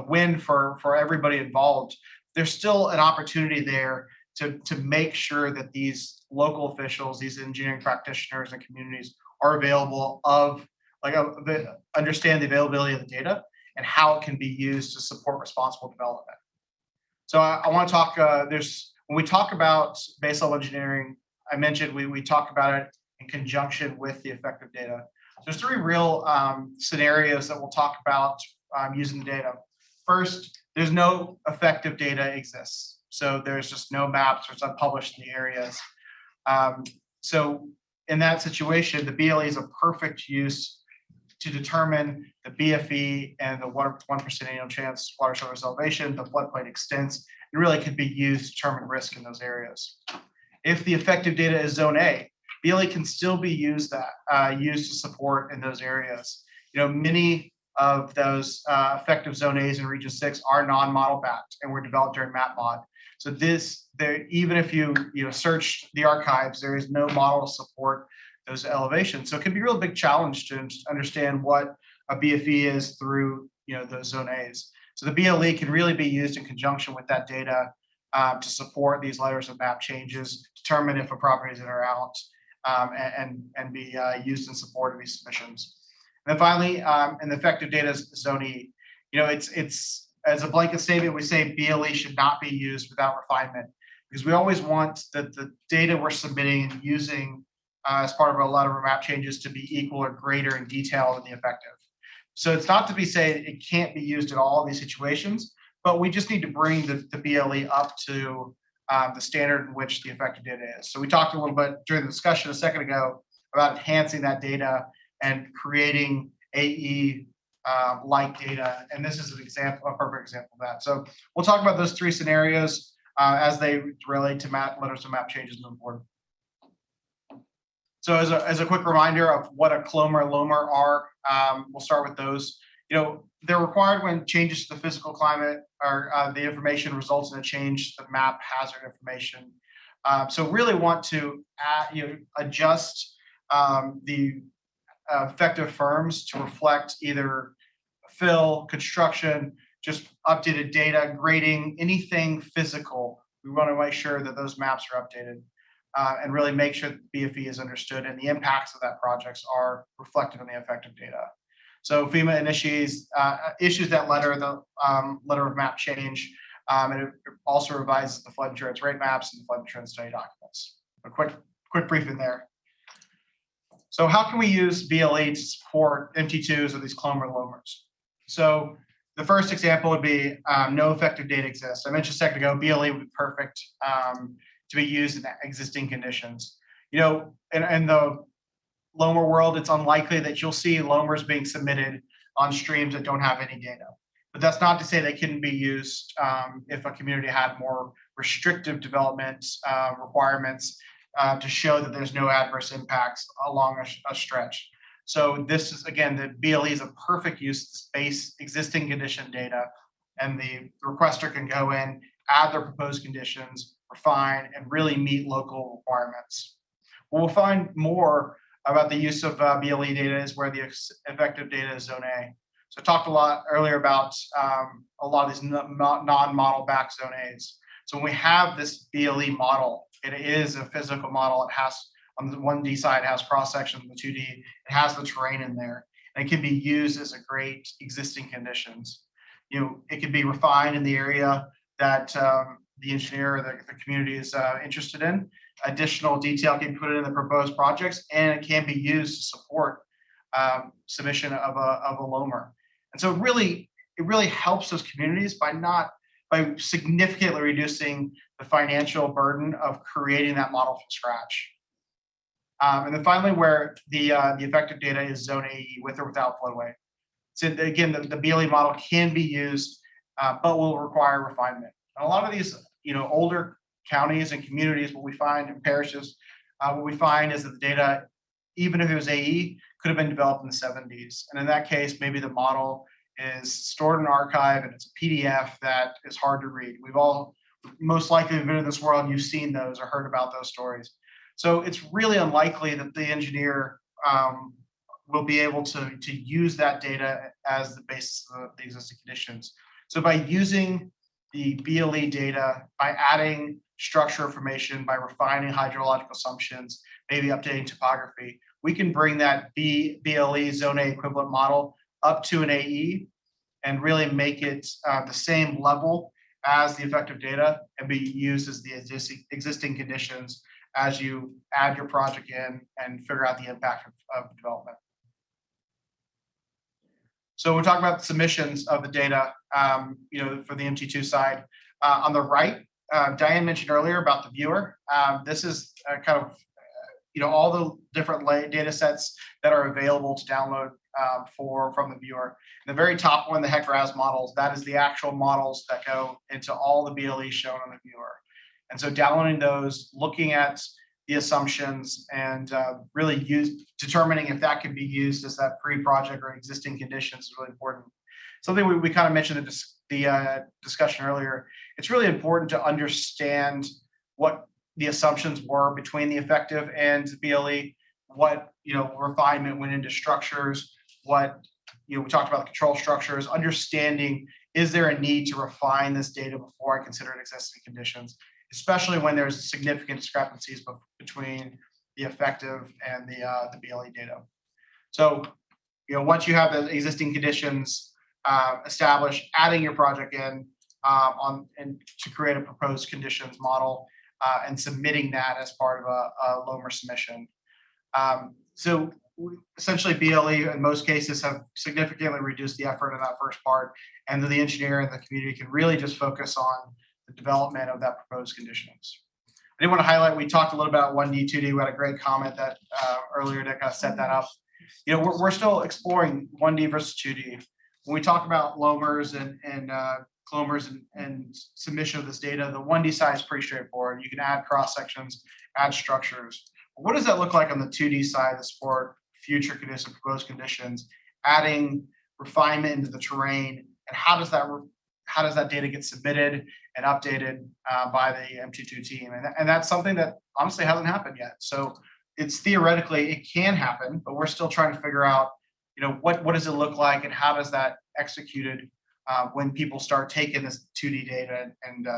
win for everybody involved. There's still an opportunity there to make sure that these local officials, these engineering practitioners and communities are available understand the availability of the data and how it can be used to support responsible development. So I want to talk, when we talk about base level engineering, I mentioned we talk about it in conjunction with the effective data. There's three real scenarios that we'll talk about using the data. First, there's no effective data exists. So there's just no maps or it's unpublished in the areas. So in that situation, the BLE is a perfect use to determine the BFE and the 1% annual chance water surface elevation, the floodplain extents, and really could be used to determine risk in those areas. If the effective data is zone A, BLE can still be used to support in those areas. You know, many of those effective zone A's in Region 6 are non-model backed and were developed during MapMod. So even if you search the archives, there is no model to support those elevations. So it can be a real big challenge to understand what a BFE is through those zone A's. So the BLE can really be used in conjunction with that data to support these letters of map changes, determine if a property is in or out, and be used in support of these submissions. And then finally, in the effective data zone E, it's as a blanket statement, we say BLE should not be used without refinement, because we always want that the data we're submitting and using as part of our letter of map changes to be equal or greater in detail than the effective. So it's not to be saying it can't be used in all of these situations, but we just need to bring the BLE up to the standard in which the effective data is. So we talked a little bit during the discussion a second ago about enhancing that data and creating AE like data. And this is a perfect example of that. So we'll talk about those three scenarios as they relate to letters of map changes moving forward. So as a quick reminder of what a CLOMR and LOMR are, we'll start with those. They're required when changes to the physical climate or the information results in a change to map hazard information. So really want to adjust the effective firms to reflect either fill, construction, just updated data, grading, anything physical. We want to make sure that those maps are updated and really make sure that BFE is understood and the impacts of that projects are reflected in the effective data. So FEMA issues that letter of map change, and it also revises the flood insurance rate maps and the flood insurance study documents. A quick briefing there. So how can we use BLE to support MT2s or these CLOMR LOMRs? So the first example would be no effective data exists. I mentioned a second ago, BLE would be perfect to be used in existing conditions. In the LOMR world, it's unlikely that you'll see LOMRs being submitted on streams that don't have any data. But that's not to say they couldn't be used if a community had more restrictive development requirements to show that there's no adverse impacts along a stretch. So this is, again, the BLE is a perfect use of space existing condition data, and the requester can go in, add their proposed conditions, refine, and really meet local requirements. We'll find more about the use of BLE data is where the effective data is zone A. So I talked a lot earlier about a lot of these non-model backed zone A's. So when we have this BLE model, it is a physical model. It has, on the 1D side, it has cross section, the 2D, it has the terrain in there, and it can be used as a great existing conditions. It can be refined in the area that the engineer or the community is interested in. Additional detail can be put in the proposed projects, and it can be used to support submission of a LOMR. And so it really helps those communities by significantly reducing the financial burden of creating that model from scratch. And then finally, where the effective data is zone AE with or without floodway. So again, the BLE model can be used, but will require refinement. And a lot of these, older counties and communities, what we find in parishes, what we find is that the data, even if it was AE, could have been developed in the 70s. And in that case, maybe the model is stored in an archive and it's a PDF that is hard to read. We've all most likely been in this world and you've seen those or heard about those stories. So it's really unlikely that the engineer will be able to use that data as the basis of the existing conditions. So by using the BLE data, by adding structure information, by refining hydrological assumptions, maybe updating topography, we can bring that BLE zone A equivalent model up to an AE and really make it the same level as the effective data and be used as the existing conditions as you add your project in and figure out the impact of development. So we're talking about the submissions of the data, for the MT2 side. On the right, Diane mentioned earlier about the viewer. This is kind of, all the different data sets that are available to download from the viewer. The very top one, the HEC-RAS models, that is the actual models that go into all the BLE shown on the viewer. And so downloading those, looking at the assumptions, and really determining if that can be used as that pre-project or existing conditions is really important. Something we kind of mentioned in the discussion earlier, it's really important to understand what the assumptions were between the effective and the BLE, what refinement went into structures, what we talked about the control structures, understanding is there a need to refine this data before I consider it existing conditions, especially when there's significant discrepancies between the effective and the BLE data. So once you have the existing conditions established, adding your project in and to create a proposed conditions model and submitting that as part of a LOMR submission. So essentially BLE in most cases have significantly reduced the effort in that first part, and the engineer and the community can really just focus on the development of that proposed conditions. I did want to highlight, we talked a little about 1D, 2D, we had a great comment that earlier that kind of set that up. We're still exploring 1D versus 2D. When we talk about LOMRs and CLOMRs and submission of this data, the 1D side is pretty straightforward. You can add cross sections, add structures. What does that look like on the 2D side to support future conditions, proposed conditions, adding refinement into the terrain, and how does that data get submitted and updated by the MT2 team? And that's something that honestly hasn't happened yet. So it's theoretically, it can happen, but we're still trying to figure out, what does it look like and how does that executed when people start taking this 2D data and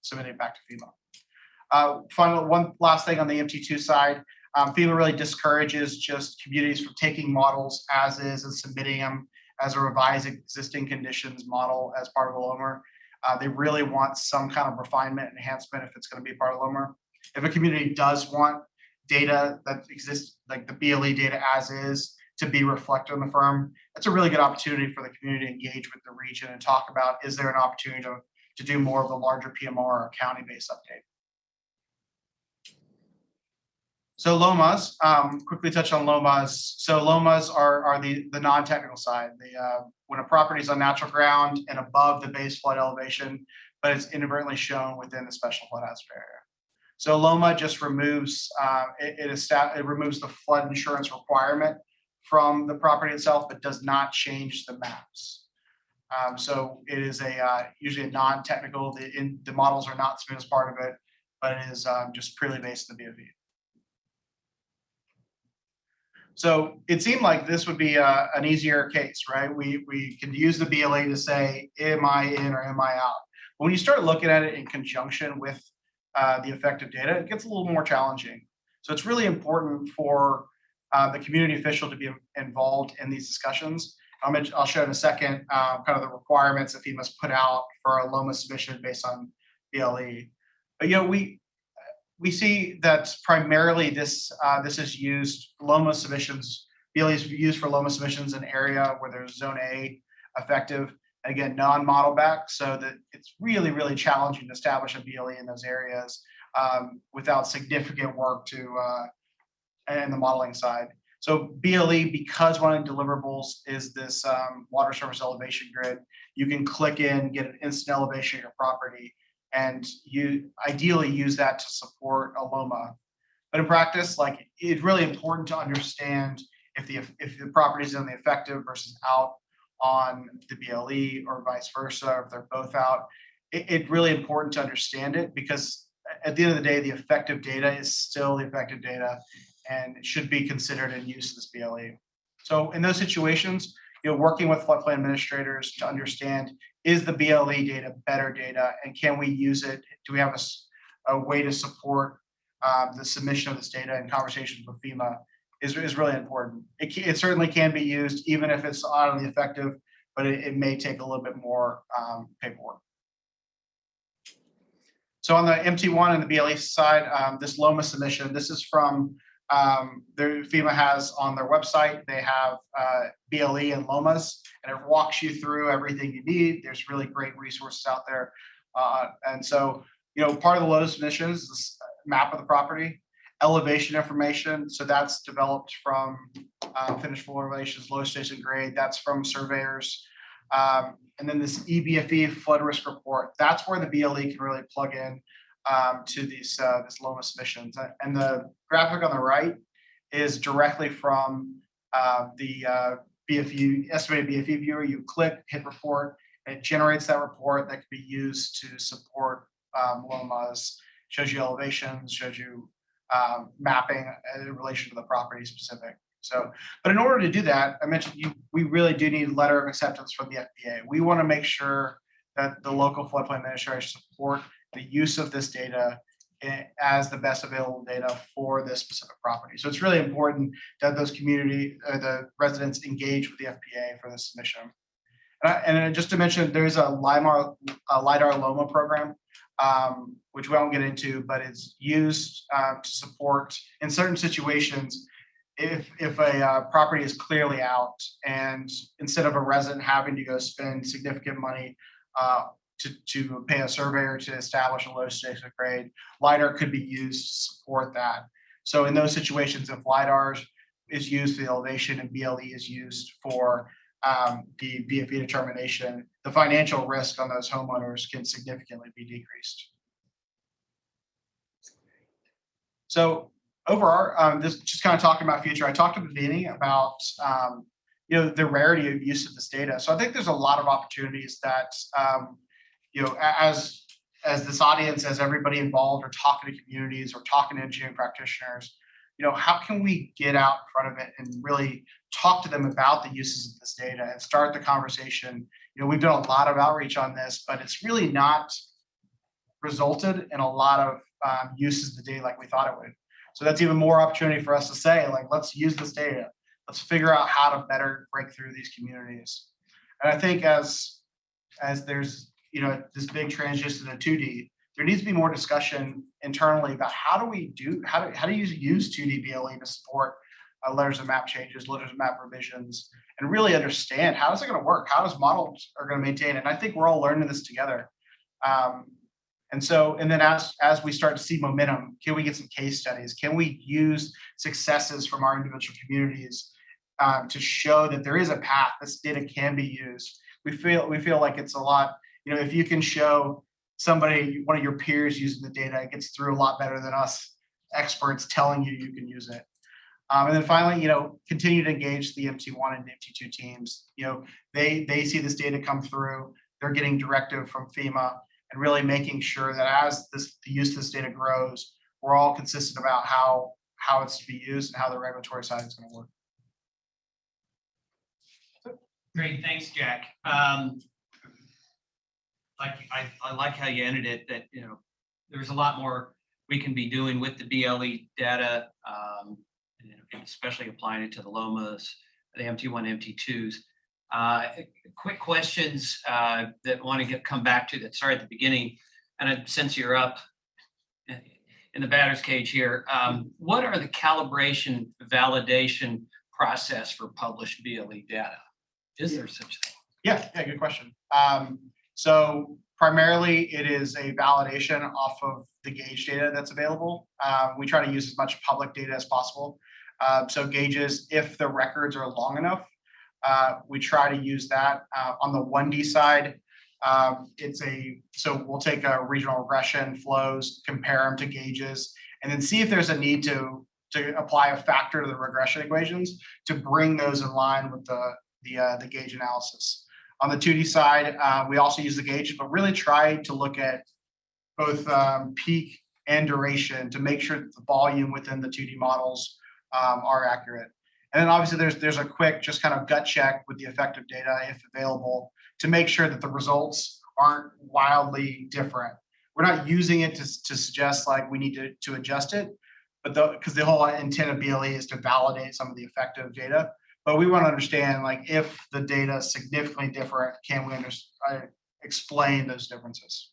submitting it back to FEMA. Final one last thing on the MT2 side, FEMA really discourages just communities from taking models as is and submitting them as a revised existing conditions model as part of a LOMR. They really want some kind of refinement enhancement if it's going to be part of LOMR. If a community does want data that exists, like the BLE data as is, to be reflected on the firm, that's a really good opportunity for the community to engage with the region and talk about, is there an opportunity to do more of a larger PMR or county-based update? So LOMAs, quickly touch on LOMAs. So LOMAs are the non-technical side. When a property is on natural ground and above the base flood elevation, but it's inadvertently shown within the special flood hazard area. So LOMA just removes, it removes the flood insurance requirement from the property itself, but does not change the maps. So it is usually a non-technical, the models are not submitted as part of it, but it is just purely based on the BOV. So it seemed like this would be an easier case, right? We can use the BLE to say, am I in or am I out? But when you start looking at it in conjunction with the effective data, it gets a little more challenging. So it's really important for the community official to be involved in these discussions. I'll show in a second kind of the requirements that FEMA's put out for a LOMA submission based on BLE. But we see that primarily this is used, LOMA submissions, BLE is used for LOMA submissions in area where there's zone A effective, again, non-model back, so that it's really, really challenging to establish a BLE in those areas without significant work and the modeling side. So BLE, because one of the deliverables is this water surface elevation grid, you can click in, get an instant elevation of your property, and you ideally use that to support a LOMA. But in practice, like, it's really important to understand if the property is in the effective versus out on the BLE, or vice versa, if they're both out. It's really important to understand it, because at the end of the day, the effective data is still the effective data, and it should be considered in use of this BLE. So in those situations, working with floodplain administrators to understand, is the BLE data better data, and can we use it? Do we have a way to support the submission of this data in conversations with FEMA is really important. It certainly can be used even if it's out of the effective, but it may take a little bit more paperwork. So on the MT1 and the BLE side, this LOMA submission, this is from FEMA has on their website. They have BLE and LOMAs, and it walks you through everything you need. There's really great resources out there. And so, part of the LOMA submission is this map of the property, elevation information. So that's developed from finished floor elevations, low station grade. That's from surveyors. And then this EBFE flood risk report, that's where the BLE can really plug in to these this LOMA submissions. And the graphic on the right is directly from the BFU, estimated BFE viewer. You click, hit report, and it generates that report that can be used to support LOMAs, shows you elevations, shows you mapping in relation to the property specific. So, but in order to do that, I mentioned we really do need a letter of acceptance from the FBA. We want to make sure that the local floodplain administrators support the use of this data as the best available data for this specific property. So it's really important that those the residents engage with the FBA for this submission. And just to mention, there's a LIDAR LOMA program, which we won't get into, but it's used to support in certain situations. If a property is clearly out, and instead of a resident having to go spend significant money to pay a surveyor to establish a low station grade, LIDAR could be used to support that. So in those situations, if LIDAR is used for the elevation and BLE is used for the BFE determination, the financial risk on those homeowners can significantly be decreased. So overall, this just kind of talking about future. I talked at the beginning about the rarity of use of this data. So I think there's a lot of opportunities that as this audience, as everybody involved, or talking to communities, or talking to engineering practitioners, how can we get out in front of it and really talk to them about the uses of this data and start the conversation? We've done a lot of outreach on this, but it's really not resulted in a lot of uses of the data like we thought it would. So that's even more opportunity for us to say, like, let's use this data. Let's figure out how to better break through these communities. And I think as there's this big transition to 2D, there needs to be more discussion internally about how do you use 2D BLE to support letters of map changes, letters of map revisions, and really understand how is it going to work, how does models are going to maintain it. And I think we're all learning this together. And then as we start to see momentum, can we get some case studies? Can we use successes from our individual communities to show that there is a path, this data can be used? We feel like it's a lot, if you can show somebody, one of your peers using the data, it gets through a lot better than us experts telling you can use it. And then finally, continue to engage the MT1 and MT2 teams. They see this data come through, they're getting directive from FEMA, and really making sure that as the use of this data grows, we're all consistent about how it's to be used and how the regulatory side is going to work. Great, thanks, Jack. I like how you ended it, that there's a lot more we can be doing with the BLE data, especially applying it to the LOMAs, the MT1, MT2s. Quick questions that want to come back to that started at the beginning. and since you're up in the batter's cage here, what are the calibration validation process for published BLE data? Is there such thing? Yeah, good question. So primarily it is a validation off of the gauge data that's available. We try to use as much public data as possible. So gauges, if the records are long enough, we try to use that. On the 1D side, so we'll take a regional regression flows, compare them to gauges, and then see if there's a need to apply a factor to the regression equations to bring those in line with the gauge analysis. On the 2D side, we also use the gauge, but really try to look at both peak and duration to make sure that the volume within the 2D models are accurate. And then obviously there's a quick just kind of gut check with the effective data if available to make sure that the results aren't wildly different. We're not using it to suggest like we need to adjust it, but because the whole intent of BLE is to validate some of the effective data. But we want to understand like if the data is significantly different, can we explain those differences?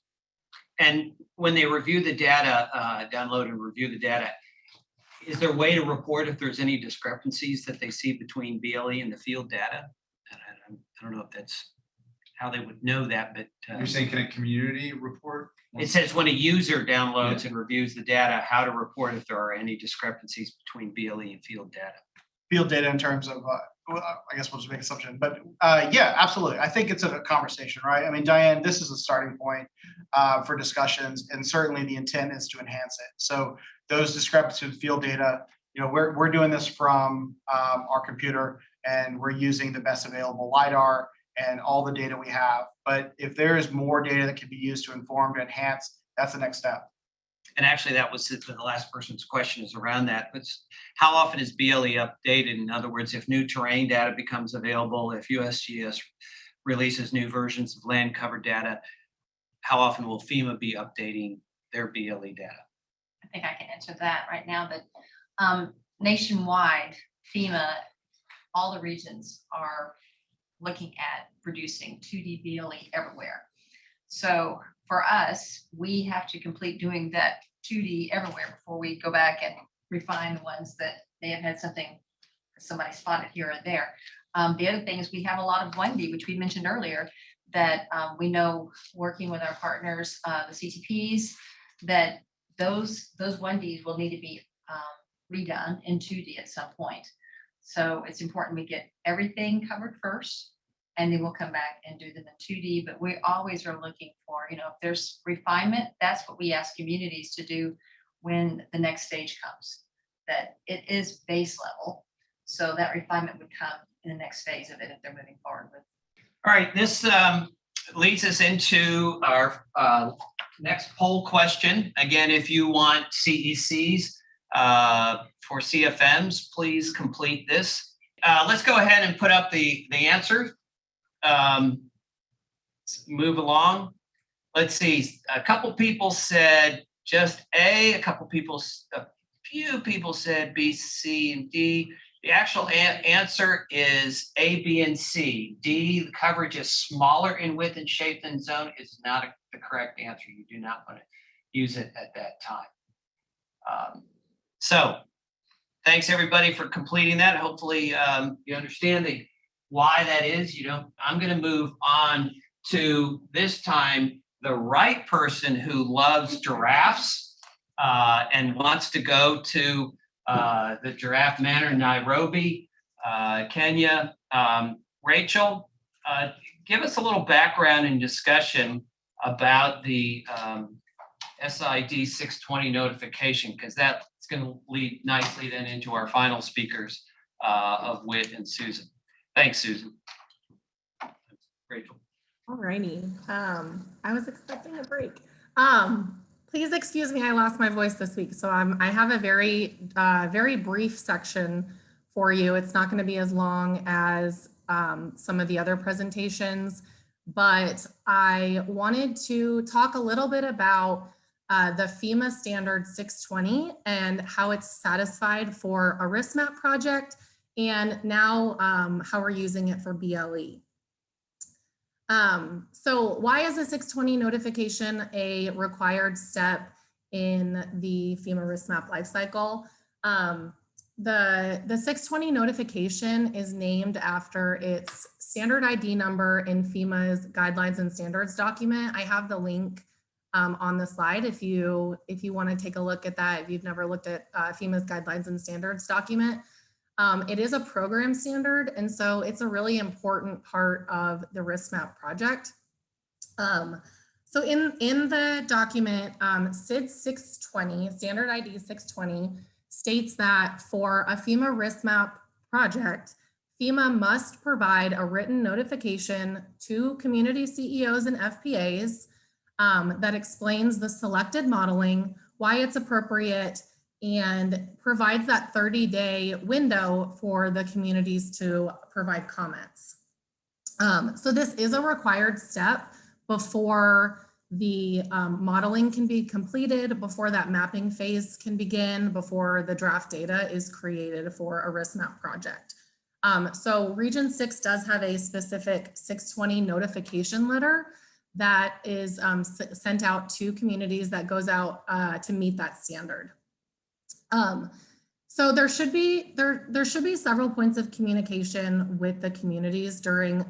And when they review the data, download and review the data, is there a way to report if there's any discrepancies that they see between BLE and the field data? I don't know if that's how they would know that, but You're saying, can a community report? it says when a user downloads and reviews the data, how to report if there are any discrepancies between BLE and field data. Field data in terms of, I guess we'll just make an assumption, but yeah, absolutely. I think it's a conversation, right? I mean, Diane, this is a starting point for discussions, and certainly the intent is to enhance it. So those discrepancies in field data, you know, we're doing this from our computer, and we're using the best available LiDAR and all the data we have. But if there is more data that can be used to inform, to enhance, that's the next step. And actually, that was the last person's question is around that. But how often is BLE updated? In other words, if new terrain data becomes available, if USGS releases new versions of land cover data, how often will FEMA be updating their BLE data? I think I can answer that right now, but nationwide, FEMA, all the regions are looking at producing 2D BLE everywhere. So for us, we have to complete doing that 2D everywhere before we go back and refine the ones that may have had somebody spotted here or there. The other thing is we have a lot of 1D, which we mentioned earlier, that we know working with our partners, the CTPs, that those 1Ds will need to be redone in 2D at some point. So it's important we get everything covered first, and then we'll come back and do them in 2D. But we always are looking for, you know, if there's refinement, that's what we ask communities to do when the next stage comes, that it is base level. So that refinement would come in the next phase of it if they're moving forward with. All right, this leads us into our next poll question. Again, if you want CECs for CFMs, please complete this. Let's go ahead and put up the answer. Move along. Let's see. A couple people said just A. A few people said B, C, and D. The actual answer is A, B, and C. D, the coverage is smaller in width and shape than zone, is not the correct answer. You do not want to use it at that time. So thanks everybody for completing that. Hopefully you understand why that is. I'm going to move on to this time the right person who loves giraffes and wants to go to the Giraffe Manor in Nairobi, Kenya. Rachel, give us a little background and discussion about the SID 620 notification, because that's going to lead nicely then into our final speakers of Whit and Susan. Thanks, Susan. Rachel. All righty. I was expecting a break. Please excuse me, I lost my voice this week. So I have a very brief section for you. It's not going to be as long as some of the other presentations, but I wanted to talk a little bit about the FEMA standard 620 and how it's satisfied for a risk map project, and now how we're using it for BLE. So why is a 620 notification a required step in the FEMA risk map lifecycle? The 620 notification is named after its standard ID number in FEMA's guidelines and standards document. I have the link on the slide if you want to take a look at that, if you've never looked at FEMA's guidelines and standards document. It is a program standard, and so it's a really important part of the risk map project. So in the document, SID 620, standard ID 620, states that for a FEMA risk map project, FEMA must provide a written notification to community CEOs and FPAs that explains the selected modeling, why it's appropriate, and provides that 30-day window for the communities to provide comments. So this is a required step before the modeling can be completed, before that mapping phase can begin, before the draft data is created for a risk map project. So Region 6 does have a specific 620 notification letter that is sent out to communities that goes out to meet that standard. So there should be several points of communication with the communities during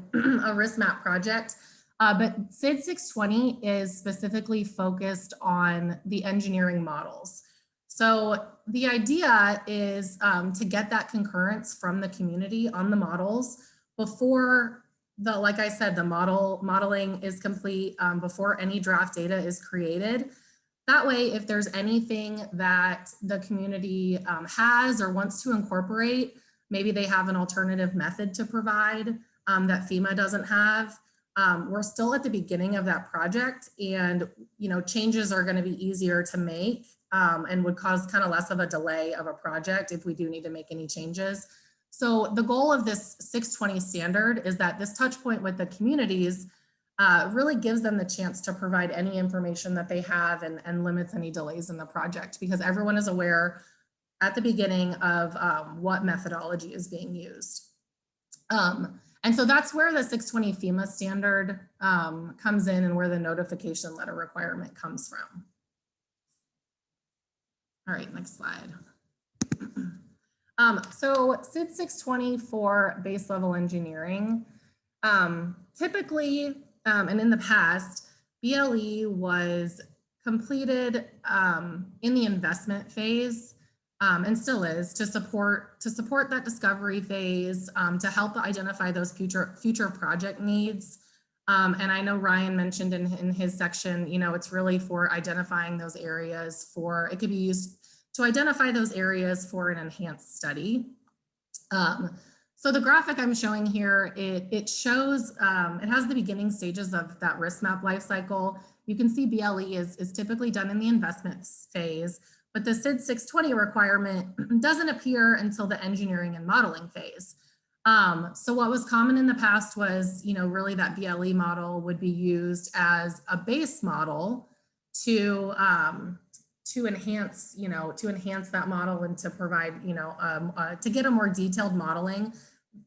a risk map project. But SID 620 is specifically focused on the engineering models. So the idea is to get that concurrence from the community on the models before like I said, the modeling is complete, before any draft data is created. That way, if there's anything that the community has or wants to incorporate, maybe they have an alternative method to provide that FEMA doesn't have. We're still at the beginning of that project, and changes are going to be easier to make and would cause kind of less of a delay of a project if we do need to make any changes. So the goal of this 620 standard is that this touch point with the communities really gives them the chance to provide any information that they have and limits any delays in the project, because everyone is aware at the beginning of what methodology is being used. And so that's where the 620 FEMA standard comes in and where the notification letter requirement comes from. All right, next slide. So SID 620 for base level engineering, typically, and in the past, BLE was completed in the investment phase and still is to support that discovery phase, to help identify those future project needs. And I know Ryan mentioned in his section, it's really for identifying those areas it could be used to identify those areas for an enhanced study. So the graphic I'm showing here, it shows, it has the beginning stages of that risk map life cycle. You can see BLE is typically done in the investment phase, but the SID 620 requirement doesn't appear until the engineering and modeling phase. So what was common in the past was, really that BLE model would be used as a base model to enhance, that model and to provide, to get a more detailed modeling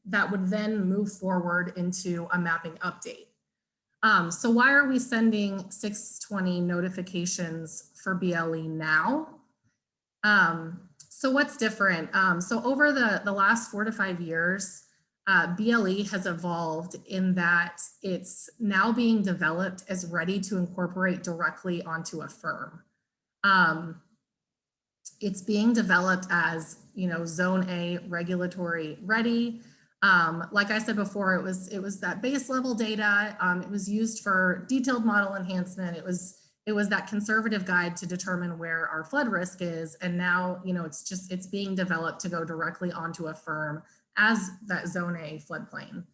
that would then move forward into a mapping update. So why are we sending 620 notifications for BLE now? So what's different? So over the last 4 to 5 years, BLE has evolved in that it's now being developed as ready to incorporate directly onto a firm. It's being developed as, Zone A regulatory ready. Like I said before, it was that base level data. It was used for detailed model enhancement. It was that conservative guide to determine where our flood risk is. And now, it's being developed to go directly onto a firm as that Zone A floodplain.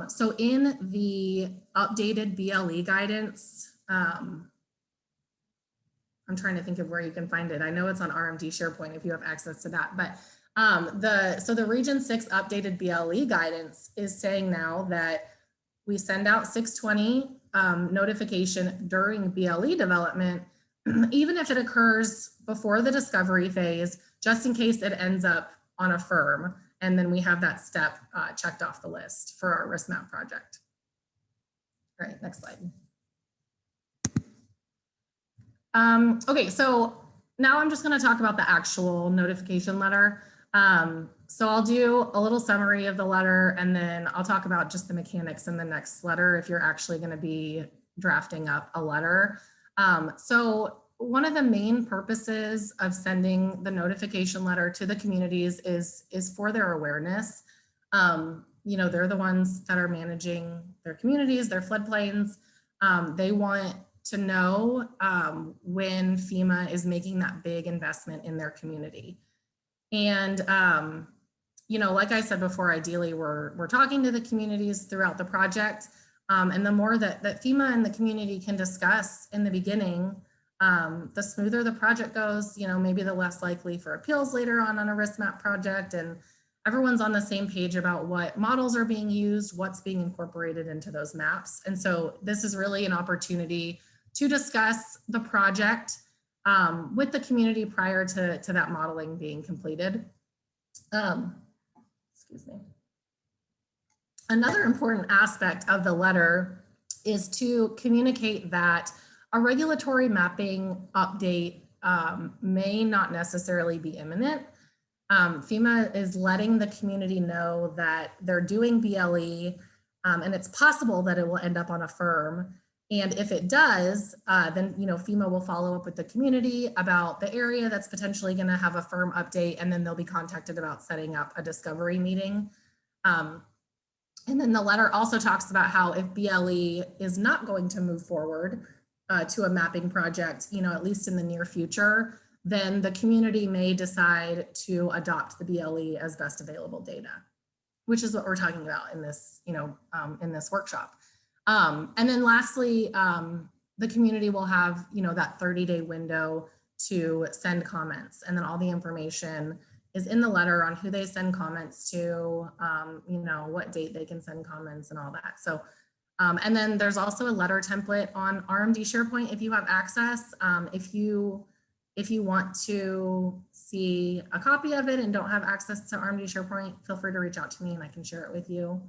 So in the updated BLE guidance, I'm trying to think of where you can find it. I know it's on RMD SharePoint if you have access to that, but so the Region 6 updated BLE guidance is saying now that we send out 620 notification during BLE development, even if it occurs before the discovery phase, just in case it ends up on a firm. And then we have that step checked off the list for our risk map project. All right, next slide. Okay, so now I'm just going to talk about the actual notification letter. So I'll do a little summary of the letter, and then I'll talk about just the mechanics in the next letter if you're actually going to be drafting up a letter. So one of the main purposes of sending the notification letter to the communities is for their awareness. You know, they're the ones that are managing their communities, their floodplains. They want to know when FEMA is making that big investment in their community. And, you know, like I said before, ideally we're talking to the communities throughout the project. And the more that FEMA and the community can discuss in the beginning, the smoother the project goes, you know, maybe the less likely for appeals later on a risk map project, and everyone's on the same page about what models are being used, what's being incorporated into those maps. And so this is really an opportunity to discuss the project with the community prior to that modeling being completed. Excuse me. Another important aspect of the letter is to communicate that a regulatory mapping update may not necessarily be imminent. FEMA is letting the community know that they're doing BLE, and it's possible that it will end up on a firm. And if it does, then, you know, FEMA will follow up with the community about the area that's potentially going to have a firm update, and then they'll be contacted about setting up a discovery meeting. And then the letter also talks about how if BLE is not going to move forward to a mapping project, you know, at least in the near future, then the community may decide to adopt the BLE as best available data, which is what we're talking about in this, you know, in this workshop. And then lastly, the community will have, you know, that 30-day window to send comments, and then all the information is in the letter on who they send comments to, you know, what date they can send comments and all that. So, and then there's also a letter template on RMD SharePoint if you have access. If you want to see a copy of it and don't have access to RMD SharePoint, feel free to reach out to me and I can share it with you.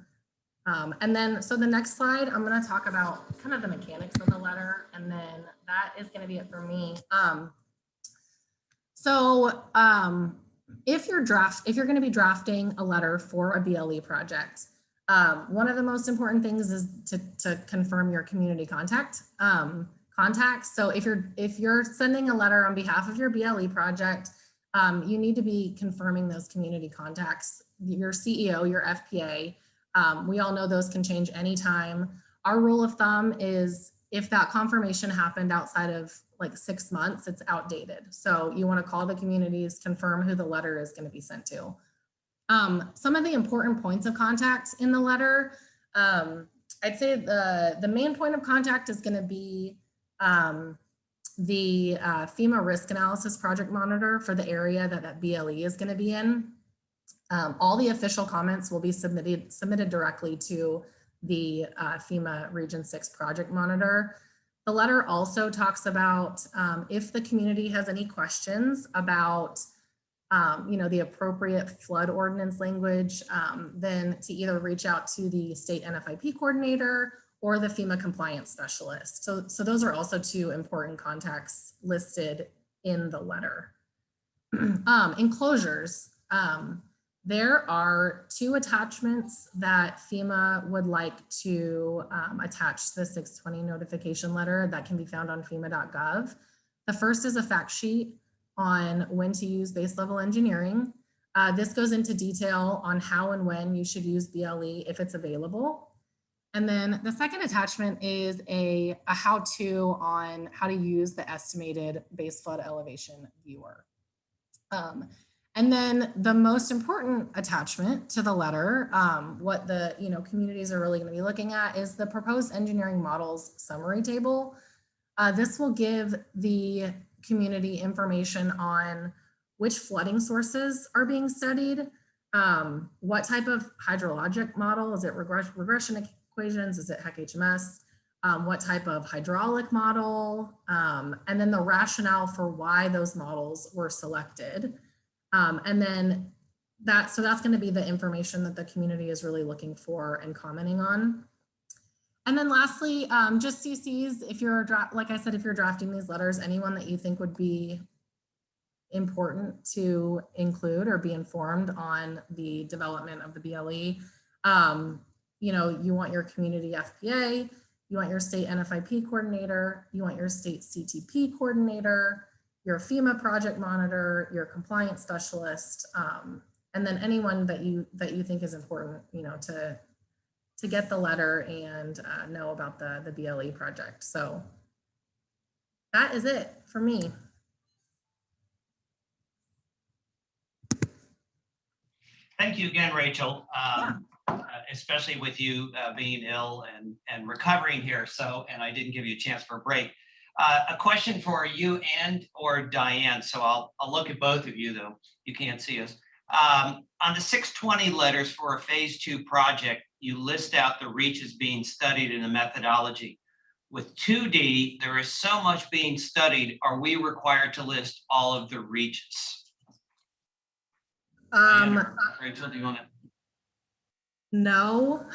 And then, so the next slide, I'm going to talk about kind of the mechanics of the letter, and then that is going to be it for me. If you're going to be drafting a letter for a BLE project, one of the most important things is to confirm your community contacts. So if you're sending a letter on behalf of your BLE project, you need to be confirming those community contacts, your CEO, your FPA. We all know those can change anytime. Our rule of thumb is if that confirmation happened outside of like 6 months, it's outdated. So you want to call the communities, confirm who the letter is going to be sent to. Some of the important points of contact in the letter, I'd say the main point of contact is going to be the FEMA risk analysis project monitor for the area that BLE is going to be in. All the official comments will be submitted directly to the FEMA Region 6 project monitor. The letter also talks about if the community has any questions about you know, the appropriate flood ordinance language, then to either reach out to the state NFIP coordinator or the FEMA compliance specialist. So those are also two important contacts listed in the letter. Enclosures. There are 2 attachments that FEMA would like to attach to the 620 notification letter that can be found on FEMA.gov. The first is a fact sheet on when to use base level engineering. This goes into detail on how and when you should use BLE if it's available. And then the second attachment is a how-to on how to use the estimated base flood elevation viewer. And then the most important attachment to the letter, what the communities are really going to be looking at, is the proposed engineering models summary table. This will give the community information on which flooding sources are being studied, what type of hydrologic model, is it regression equations, is it HEC-HMS, what type of hydraulic model, and then the rationale for why those models were selected. And then so that's going to be the information that the community is really looking for and commenting on. And then lastly, just CCs, if you're, like I said, if you're drafting these letters, anyone that you think would be important to include or be informed on the development of the BLE. You know, you want your community FPA, you want your state NFIP coordinator, you want your state CTP coordinator, your FEMA project monitor, your compliance specialist, and then anyone that you think is important, you know, to get the letter and know about the BLE project. So that is it for me. Thank you again, Rachel. Especially with you being ill and recovering here. So, and I didn't give you a chance for a break. A question for you and or Diane. So I'll look at both of you though. You can't see us. On the 620 letters for a phase 2 project, you list out the reaches being studied in the methodology. With 2D, there is so much being studied. Are we required to list all of the reaches? Rachel, do you want to? No.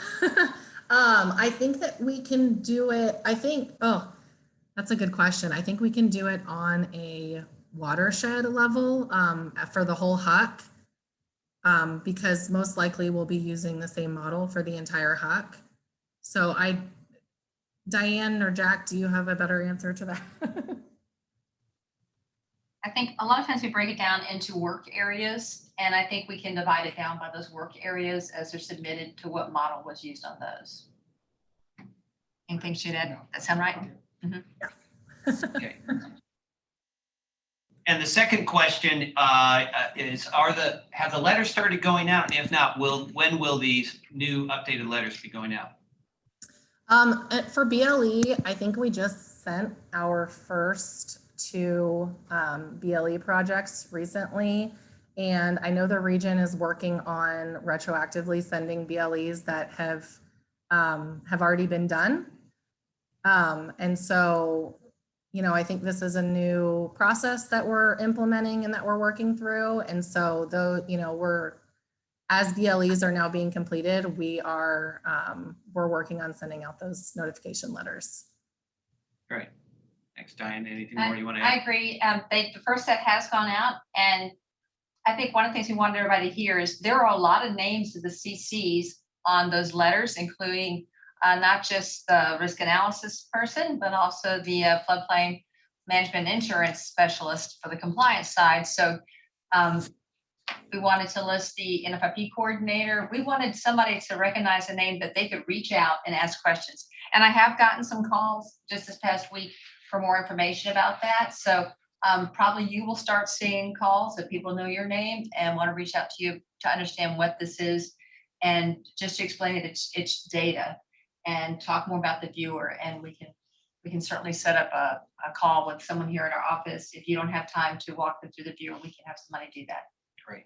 I think that we can do it. I think, oh, that's a good question. I think we can do it on a watershed level for the whole HUC because most likely we'll be using the same model for the entire HUC. So Diane or Jack, do you have a better answer to that? I think a lot of times we break it down into work areas, and I think we can divide it down by those work areas as they're submitted to what model was used on those. Anything, Shanene? That sound right? Mm-hmm. Okay. And the second question is, have the letters started going out? And if not, when will these new updated letters be going out? For BLE, I think we just sent our first 2 BLE projects recently. And I know the region is working on retroactively sending BLEs that have already been done. And so, you know, I think this is a new process that we're implementing and that we're working through. And so though, you know, as BLEs are now being completed, we're working on sending out those notification letters. Great. Thanks, Diane. Anything more you want to I add? agree. The first set has gone out, and I think one of the things we wanted everybody to hear is there are a lot of names of the CCs on those letters, including not just the risk analysis person, but also the floodplain management insurance specialist for the compliance side. So we wanted to list the NFIP coordinator. We wanted somebody to recognize a name that they could reach out and ask questions. And I have gotten some calls just this past week for more information about that. So probably you will start seeing calls if people know your name and want to reach out to you to understand what this is and just to explain it, it's data, and talk more about the viewer. And we can certainly set up a call with someone here in our office. If you don't have time to walk them through the viewer, we can have somebody do that. Great.